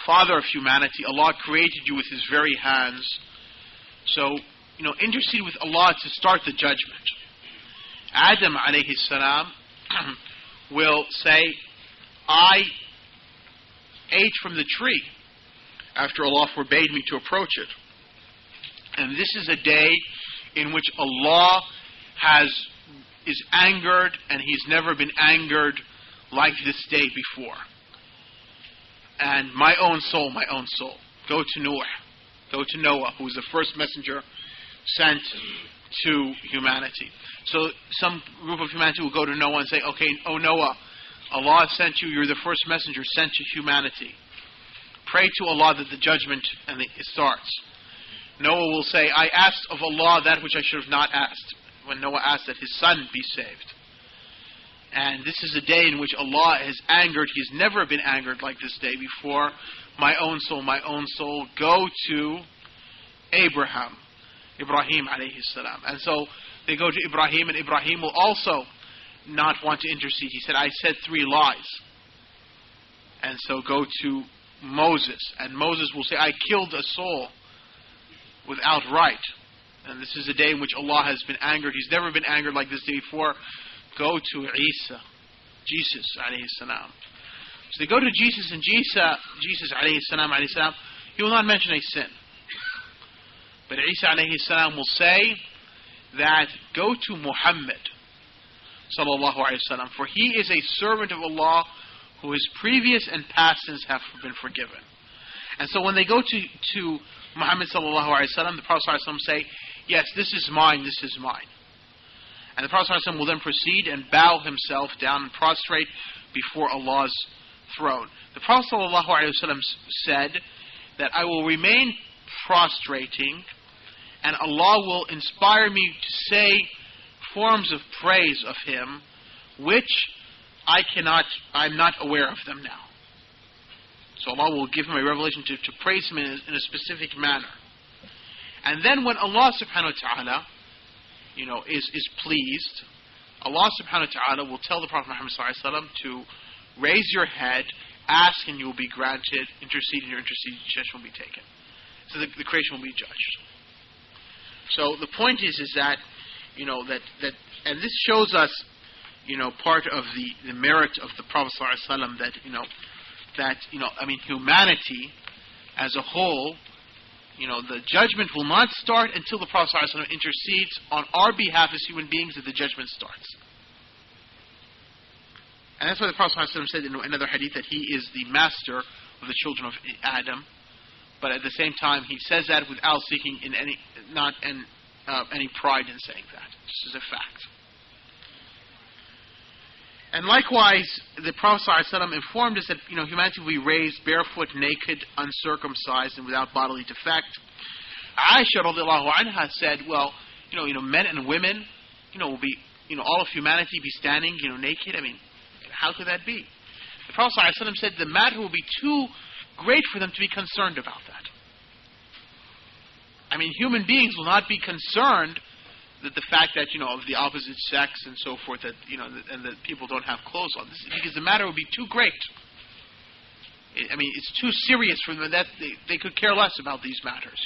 father of humanity. Allah created you with His very hands. So, intercede with Allah to start the judgment." Adam alayhi salam will say, "I ate from the tree after Allah forbade me to approach it. And this is a day in which Allah is angered, and He's never been angered like this day before. And my own soul, go to Noah, who was the first messenger sent to humanity." So some group of humanity will go to Noah and say, "Okay, oh Noah, Allah sent you, you're the first messenger sent to humanity. Pray to Allah that the judgment it starts." Noah will say, "I asked of Allah that which I should have not asked," when Noah asked that his son be saved. And this is a day in which Allah is angered. He has never been angered like this day before. My own soul, go to Ibrahim alayhi salam. And so they go to Ibrahim, and Ibrahim will also not want to intercede. He said, "I said 3 lies." And so go to Moses, and Moses will say, "I killed a soul without right." And this is a day in which Allah has been angered. He's never been angered like this day before. Go to Jesus alayhi salam. So they go to Jesus, and Jesus alayhi salam, he will not mention a sin. But Isa alayhi salam will say that go to Muhammad sallallahu alayhi wasallam, for he is a servant of Allah who his previous and past sins have been forgiven. And so when they go to Muhammad sallallahu alayhi wasallam, the Prophet sallallahu alayhi wasallam say, "Yes, this is mine, this is mine." And the Prophet sallallahu alayhi wasallam will then proceed and bow himself down and prostrate before Allah's throne. The Prophet sallallahu alayhi wasallam said that I will remain prostrating, and Allah will inspire me to say forms of praise of Him, which I'm not aware of them now. So Allah will give him a revelation to praise Him in a specific manner. And then when Allah subhanahu wa ta'ala, is pleased, Allah subhanahu wa ta'ala will tell the Prophet Muhammad sallallahu alaihi wasallam to raise your head, ask and you will be granted, intercede and your intercession will be taken. So the creation will be judged. So the point is that, that and this shows us, part of the merit of the Prophet ﷺ that humanity as a whole, the judgment will not start until the Prophet ﷺ intercedes on our behalf as human beings that the judgment starts. And that's why the Prophet ﷺ said in another hadith that he is the master of the children of Adam. But at the same time, he says that without seeking any pride in saying that. This is a fact. And likewise, the Prophet ﷺ informed us that humanity will be raised barefoot, naked, uncircumcised, and without bodily defect. Aisha radiallahu anha said, well, men and women, will be, all of humanity be standing, naked. How could that be? The Prophet ﷺ said the matter will be too great for them to be concerned about that. Human beings will not be concerned that the fact that, of the opposite sex and so forth, that, and that people don't have clothes on. This, because the matter would be too great. It's too serious for them that they could care less about these matters,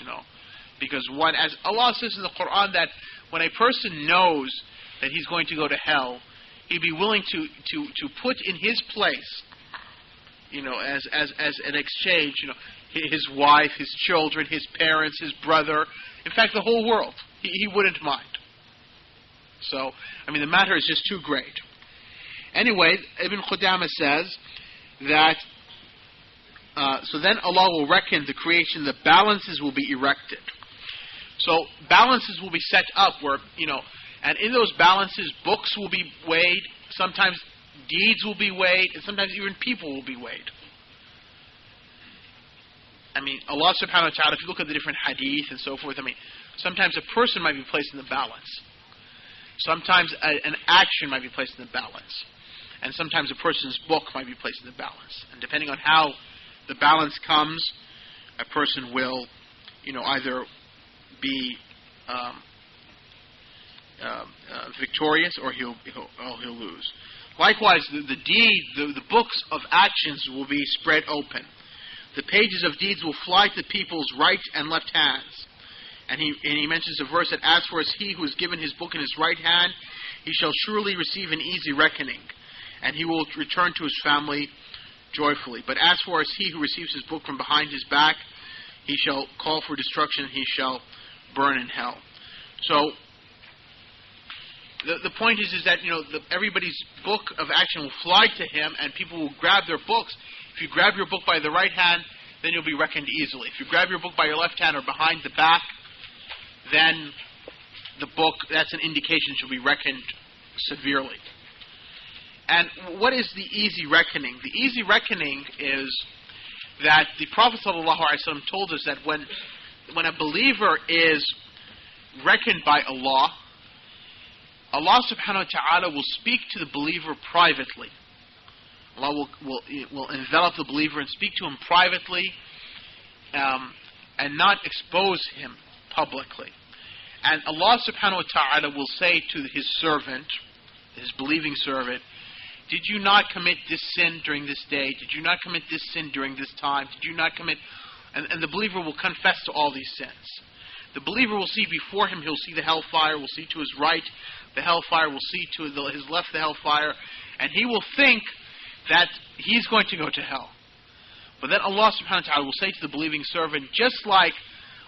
Because as Allah says in the Qur'an, that when a person knows that he's going to go to hell, he'd be willing to put in his place, as an exchange, his wife, his children, his parents, his brother, in fact, the whole world. He wouldn't mind. So, the matter is just too great. Anyway, Ibn Qudamah says that, so then Allah will reckon the creation, the balances will be erected. So, balances will be set up where, and in those balances, books will be weighed, sometimes deeds will be weighed, and sometimes even people will be weighed. Allah subhanahu wa ta'ala, if you look at the different hadith and so forth, sometimes a person might be placed in the balance. Sometimes an action might be placed in the balance. And sometimes a person's book might be placed in the balance. And depending on how the balance comes, a person will, either be victorious or he'll lose. Likewise, the books of actions will be spread open. The pages of deeds will fly to people's right and left hands. And he mentions a verse that, as for as he who is given his book in his right hand, he shall surely receive an easy reckoning, and he will return to his family joyfully. But as for as he who receives his book from behind his back, he shall call for destruction, and he shall burn in hell. So the point is that everybody's book of action will fly to him, and people will grab their books. If you grab your book by the right hand, then you'll be reckoned easily. If you grab your book by your left hand or behind the back, then the book, that's an indication she'll be reckoned severely. And what is the easy reckoning? The easy reckoning is that the Prophet ﷺ told us that when a believer is reckoned by Allah, Allah subhanahu wa ta'ala will speak to the believer privately. Allah will envelop the believer and speak to him privately, and not expose him publicly. And Allah subhanahu wa ta'ala will say to his servant, his believing servant, did you not commit this sin during this day? Did you not commit this sin during this time? Did you not commit... And the believer will confess to all these sins. The believer will see before him, he'll see the hellfire, will see to his right the hellfire, will see to his left the hellfire, and he will think that he's going to go to hell. But then Allah subhanahu wa ta'ala will say to the believing servant, just like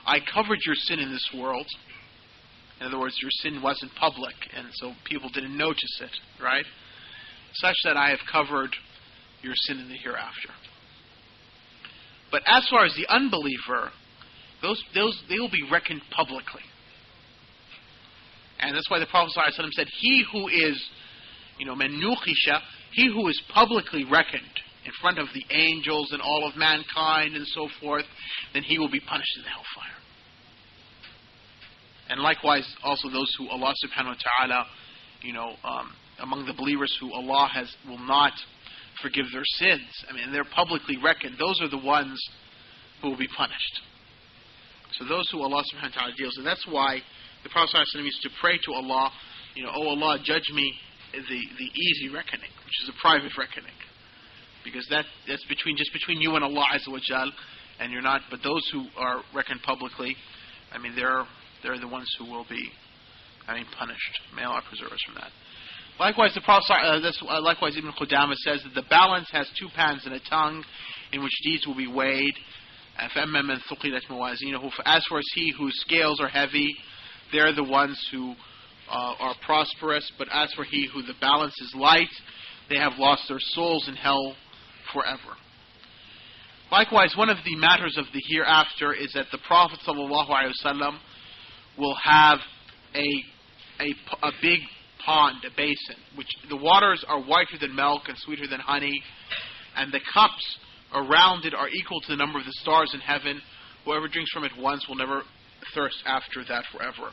I covered your sin in this world, in other words, your sin wasn't public, and so people didn't notice it, right? Such that I have covered your sin in the hereafter. But as far as the unbeliever, they will be reckoned publicly. And that's why the Prophet ﷺ said, he who is, men nuqisha, he who is publicly reckoned in front of the angels and all of mankind and so forth, then he will be punished in the hellfire. And likewise, also those who Allah subhanahu wa ta'ala, among the believers who Allah will not forgive their sins. I mean, they're publicly reckoned. Those are the ones who will be punished. So those who Allah subhanahu wa ta'ala deals with. That's why the Prophet ﷺ used to pray to Allah, oh Allah, judge me the easy reckoning, which is a private reckoning. Because that's between you and Allah Azza wa Jal, and you're not. But those who are reckoned publicly, I mean, they're the ones who will be, punished. May Allah preserve us from that. Likewise, the Prophet, likewise Ibn Qudamah says that the balance has two pans and a tongue, in which deeds will be weighed. As for as he whose scales are heavy, they're the ones who are prosperous. But as for he who the balance is light, they have lost their souls in hell forever. Likewise, one of the matters of the hereafter is that the Prophet ﷺ will have a big pond, a basin, which the waters are whiter than milk and sweeter than honey, and the cups around it are equal to the number of the stars in heaven. Whoever drinks from it once will never thirst after that forever.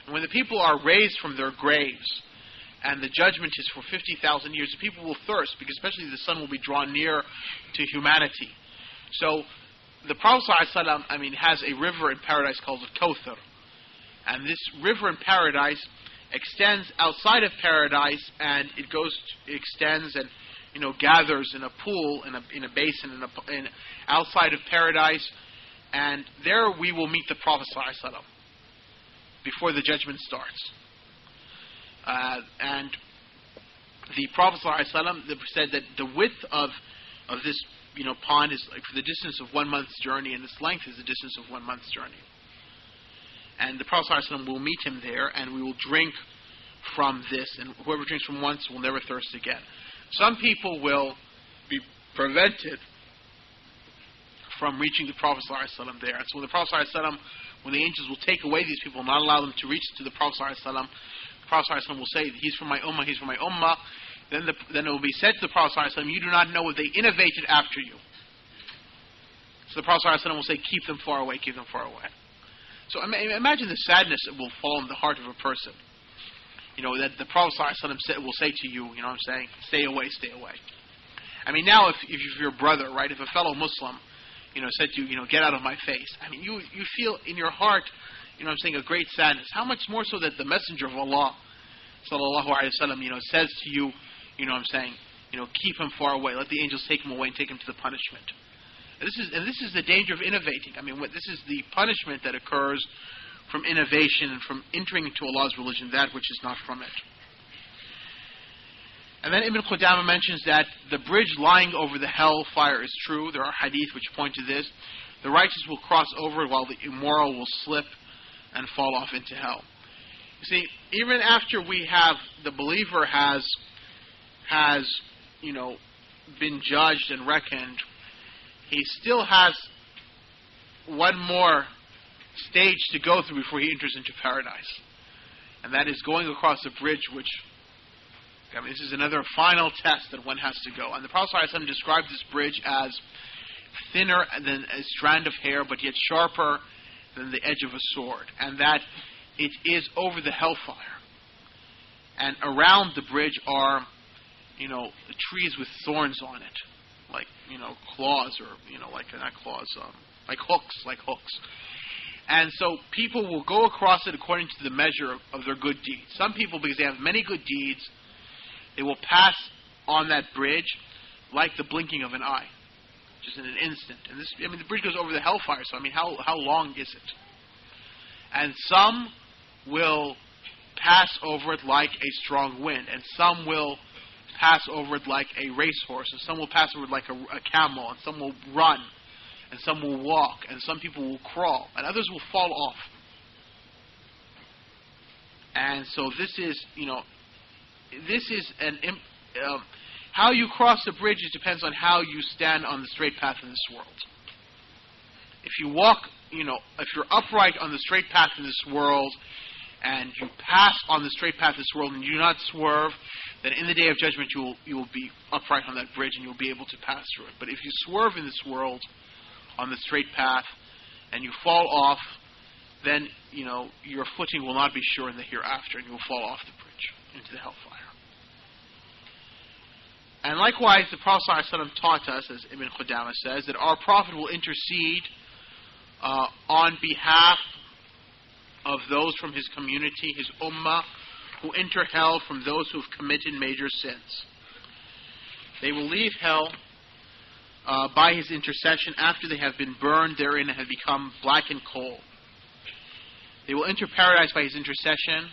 And when the people are raised from their graves, and the judgment is for 50,000 years, the people will thirst, because especially the sun will be drawn near to humanity. So the Prophet ﷺ, has a river in paradise called the Kawthar. And this river in paradise extends outside of paradise, and it extends and gathers in a pool, in a basin, outside of paradise, and there we will meet the Prophet ﷺ before the judgment starts. And the Prophet ﷺ said that the width of this pond is like for the distance of 1 month's journey, and its length is the distance of 1 month's journey. And the Prophet ﷺ will meet him there, and we will drink from this, and whoever drinks from once will never thirst again. Some people will be prevented from reaching the Prophet ﷺ there. And so when the Prophet ﷺ, when the angels will take away these people, not allow them to reach to the Prophet ﷺ, the Prophet ﷺ will say, he's from my ummah, he's from my ummah. Then it will be said to the Prophet ﷺ, you do not know what they innovated after you. So the Prophet ﷺ will say, keep them far away, keep them far away. So imagine the sadness that will fall in the heart of a person. that the Prophet ﷺ will say to you, stay away, stay away. I mean, now if your brother, right, if a fellow Muslim, said to you, get out of my face, I mean, you feel in your heart, a great sadness. How much more so that the Messenger of Allah, sallallahu alaihi wasallam, says to you, keep him far away. Let the angels take him away and take him to the punishment. And this is the danger of innovating. I mean, this is the punishment that occurs from innovation and from entering into Allah's religion, that which is not from it. And then Ibn Qudama mentions that the bridge lying over the hell fire is true. There are hadith which point to this. The righteous will cross over it while the immoral will slip and fall off into hell. You see, even after the believer has been judged and reckoned, he still has one more stage to go through before he enters into paradise. And that is going across a bridge which, this is another final test that one has to go. And the Prophet ﷺ described this bridge as thinner than a strand of hair, but yet sharper than the edge of a sword. And that it is over the hellfire. And around the bridge are, trees with thorns on it. Like, claws or, not claws, like hooks. And so people will go across it according to the measure of their good deeds. Some people, because they have many good deeds, they will pass on that bridge like the blinking of an eye, just in an instant. And the bridge goes over the hellfire, so how long is it? And some will pass over it like a strong wind, and some will pass over it like a racehorse, and some will pass over it like a camel, and some will run, and some will walk, and some people will crawl, and others will fall off. And so this is, how you cross the bridge depends on how you stand on the straight path in this world. If you walk, if you're upright on the straight path in this world, and you pass on the straight path in this world and you do not swerve, then in the day of judgment you will be upright on that bridge and you'll be able to pass through it. But if you swerve in this world on the straight path and you fall off, then your footing will not be sure in the hereafter, and you will fall off the bridge into the hellfire. And likewise, the Prophet ﷺ taught us, as Ibn Qudama says, that our Prophet will intercede on behalf of those from his community, his ummah, who enter hell from those who have committed major sins. They will leave hell by his intercession after they have been burned therein and have become blackened coal. They will enter paradise by his intercession.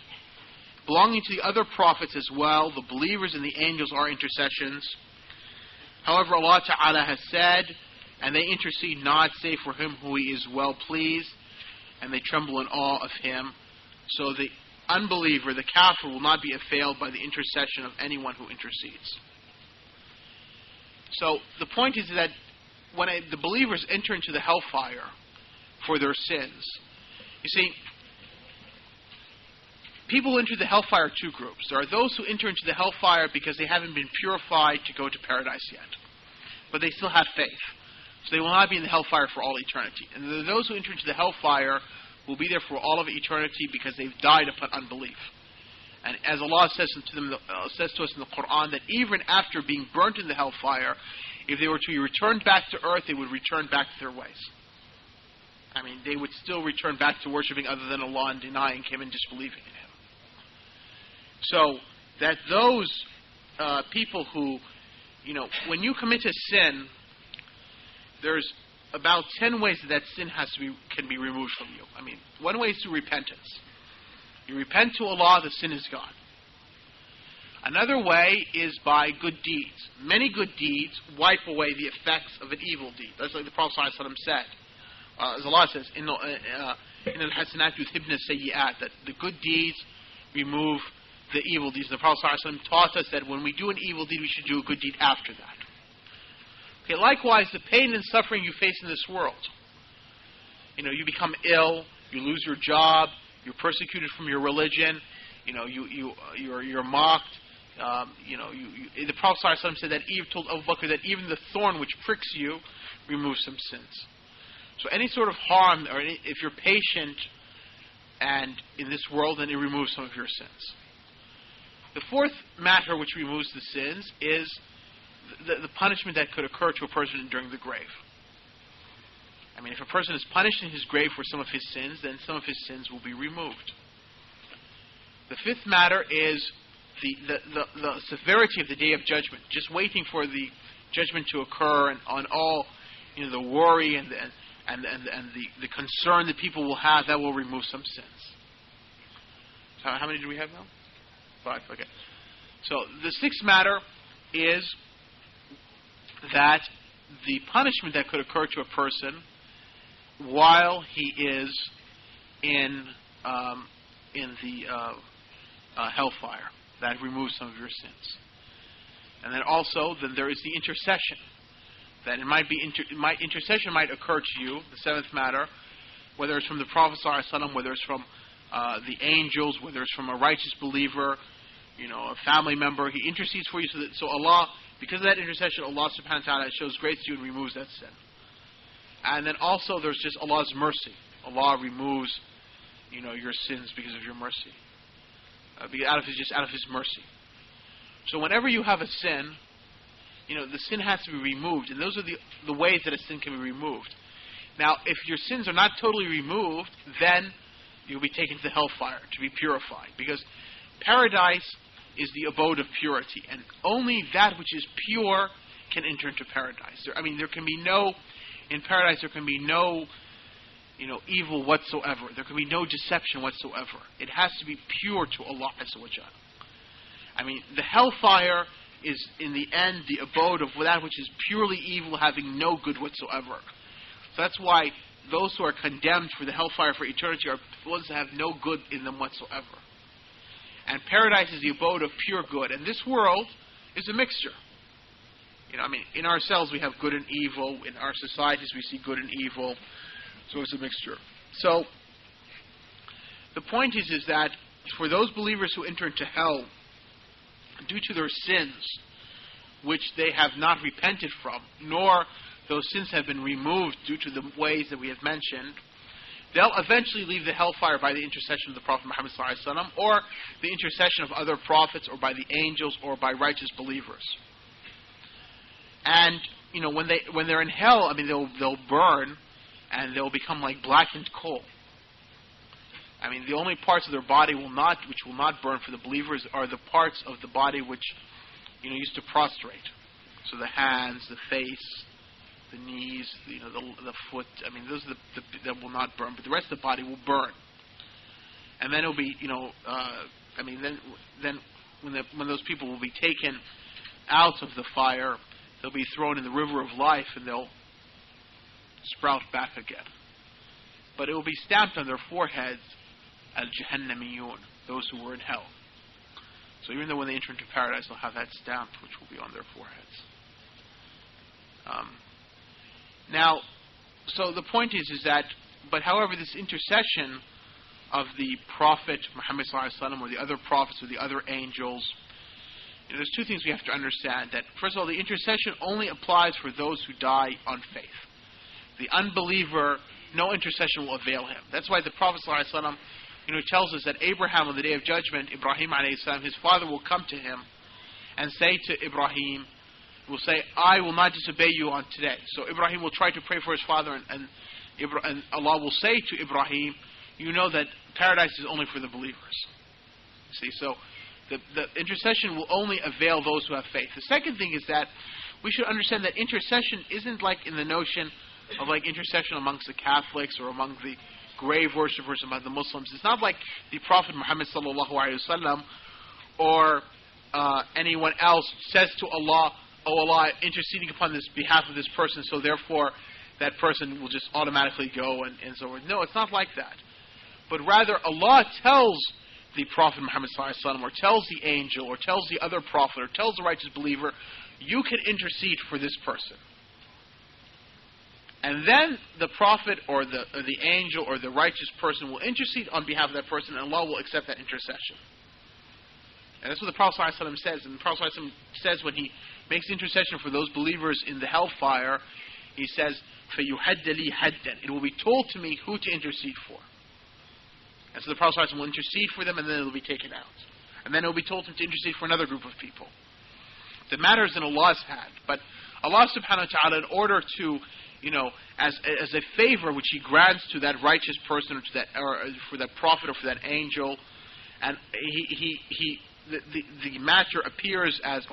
Belonging to the other prophets as well, the believers and the angels are intercessions. However, Allah Ta'ala has said, and they intercede not save for him who he is well pleased, and they tremble in awe of him. So the unbeliever, the kafir, will not be assailed by the intercession of anyone who intercedes. So the point is that when the believers enter into the hellfire for their sins, you see, people who enter the hellfire are two groups. There are those who enter into the hellfire because they haven't been purified to go to paradise yet, but they still have faith. So they will not be in the hellfire for all eternity. And there are those who enter into the hellfire who will be there for all of eternity because they've died upon unbelief. And as Allah says to us in the Qur'an, that even after being burnt in the hellfire, if they were to be returned back to earth, they would return back to their ways. They would still return back to worshipping other than Allah and denying him and disbelieving in him. So that those people who, when you commit a sin, there's about 10 ways that sin can be removed from you. One way is through repentance. You repent to Allah, the sin is gone. Another way is by good deeds. Many good deeds wipe away the effects of an evil deed. That's like the Prophet ﷺ said. As Allah says, in al-hasanat yuthibna sayyi'at, that the good deeds remove the evil deeds. The Prophet ﷺ taught us that when we do an evil deed, we should do a good deed after that. Okay, likewise, the pain and suffering you face in this world. You become ill, you lose your job, you're persecuted from your religion, you're mocked. The Prophet ﷺ said that Eve told Abu Bakr that even the thorn which pricks you removes some sins. So any sort of harm, or if you're patient and in this world, then it removes some of your sins. The fourth matter which removes the sins is the punishment that could occur to a person during the grave. I mean, if a person is punished in his grave for some of his sins, then some of his sins will be removed. The fifth matter is the severity of the Day of Judgment, just waiting for the judgment to occur, and on all, the worry and the concern that people will have, that will remove some sins. So how many do we have now? 5. Okay. So the sixth matter is that the punishment that could occur to a person while he is in the hellfire, that removes some of your sins. And then also, then there is the intercession. That intercession might occur to you, the seventh matter, whether it's from the Prophet ﷺ, whether it's from the angels, whether it's from a righteous believer, a family member. He intercedes for you, so Allah, because of that intercession, Allah subhanahu wa ta'ala shows grace to you and removes that sin. And then also there's just Allah's mercy. Allah removes, your sins because of your mercy. Out of His mercy. So whenever you have a sin, the sin has to be removed, and those are the ways that a sin can be removed. Now, if your sins are not totally removed, then you'll be taken to hellfire to be purified, because paradise is the abode of purity, and only that which is pure can enter into paradise. There can be no, in paradise there can be no, evil whatsoever. There can be no deception whatsoever. It has to be pure to Allah Azza wa Jalla. The hellfire is in the end the abode of that which is purely evil, having no good whatsoever. So that's why those who are condemned for the hellfire for eternity are ones that have no good in them whatsoever. And paradise is the abode of pure good. And this world is a mixture. In ourselves we have good and evil. In our societies we see good and evil. So it's a mixture. So the point is that for those believers who enter into hell due to their sins, which they have not repented from, nor those sins have been removed due to the ways that we have mentioned, they'll eventually leave the hellfire by the intercession of the Prophet Muhammad ﷺ, or the intercession of other prophets, or by the angels, or by righteous believers. And when they're in hell, they'll burn, and they'll become like blackened coal. The only parts of their body which will not burn for the believers are the parts of the body which used to prostrate. So the hands, the face, the knees, the foot. Those are that will not burn, but the rest of the body will burn. And then it'll be, then when those people will be taken out of the fire, they'll be thrown in the river of life, and they'll sprout back again. But it will be stamped on their foreheads, al-Jahannamiyun, those who were in hell. So even though when they enter into paradise, they'll have that stamp which will be on their foreheads. Now, so the point is that, but however, this intercession of the Prophet Muhammad ﷺ, or the other prophets, or the other angels, there's two things we have to understand. That first of all, the intercession only applies for those who die on faith. The unbeliever, no intercession will avail him. That's why the Prophet ﷺ, tells us that Abraham on the Day of Judgment, Ibrahim alayhi, his father will come to him and say to Ibrahim, will say, I will not disobey you on today. So Ibrahim will try to pray for his father, and Allah will say to Ibrahim, you know that paradise is only for the believers. See, so the intercession will only avail those who have faith. The second thing is that we should understand that intercession isn't like in the notion of like intercession amongst the Catholics or among the grave worshippers among the Muslims. It's not like the Prophet Muhammad sallallahu alaihi wasallam or anyone else says to Allah, oh Allah, interceding upon this behalf of this person, so therefore that person will just automatically go and so forth. No, it's not like that. But rather Allah tells the Prophet Muhammad sallallahu alaihi wasallam, or tells the angel, or tells the other prophet, or tells the righteous believer, you can intercede for this person. And then the prophet or the angel or the righteous person will intercede on behalf of that person, and Allah will accept that intercession. And that's what the Prophet ﷺ says. And the Prophet ﷺ says when he makes intercession for those believers in the hellfire, he says, فَيُحَدَّ لِي حَدًّا. It will be told to me who to intercede for. And so the Prophet ﷺ will intercede for them, and then it will be taken out. and then it will be told him to intercede for another group of people. The matter is in Allah's hand, but Allah subhanahu wa ta'ala, in order to, as a favor which He grants to that righteous person, or to that, or for that prophet, or for that angel, and the matter appears as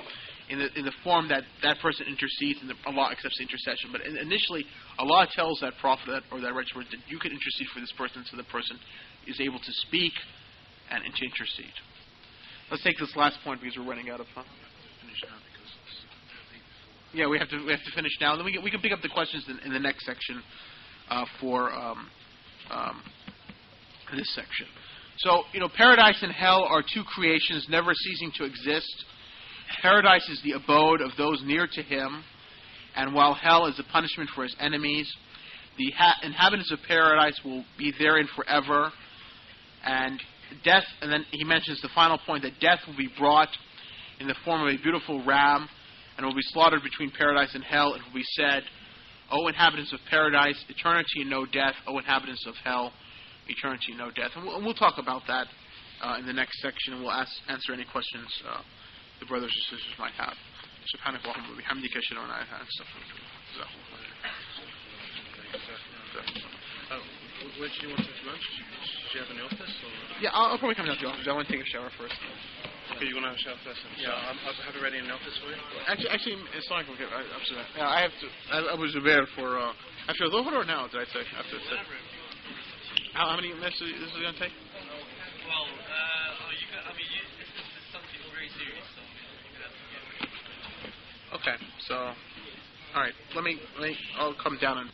in the form that person intercedes, and Allah accepts the intercession. But initially, Allah tells that prophet or that righteous person that you can intercede for this person, so the person is able to speak and to intercede. Let's take this last point because we're running out of time. Yeah, we have to finish now. And then we can pick up the questions in the next section for this section. So, paradise and hell are two creations never ceasing to exist. Paradise is the abode of those near to Him, and while hell is the punishment for His enemies, the inhabitants of paradise will be therein forever. And death, and then he mentions the final point, that death will be brought in the form of a beautiful ram, and will be slaughtered between paradise and hell. It will be said, O inhabitants of paradise, eternity and no death. O inhabitants of hell, eternity and no death. And we'll talk about that in the next section, and we'll answer any questions the brothers and sisters might have. سبحانك اللهم وبحمدك أشهد أن لا إله إلا أنت أستغفرك. Where do you want to take lunch? Do you have an office? Or? Yeah, I'll probably come down to the office. I want to take a shower first. Okay, you want to have a shower first? Yeah, I'll have it ready in the office for you. Actually, it's not okay. Yeah, I have to. I was there for after Dhuhr or now? Did I say after? How many minutes is this going to take? Well, this is something very serious, so you have to get ready. Okay, so all right. I'll come down and.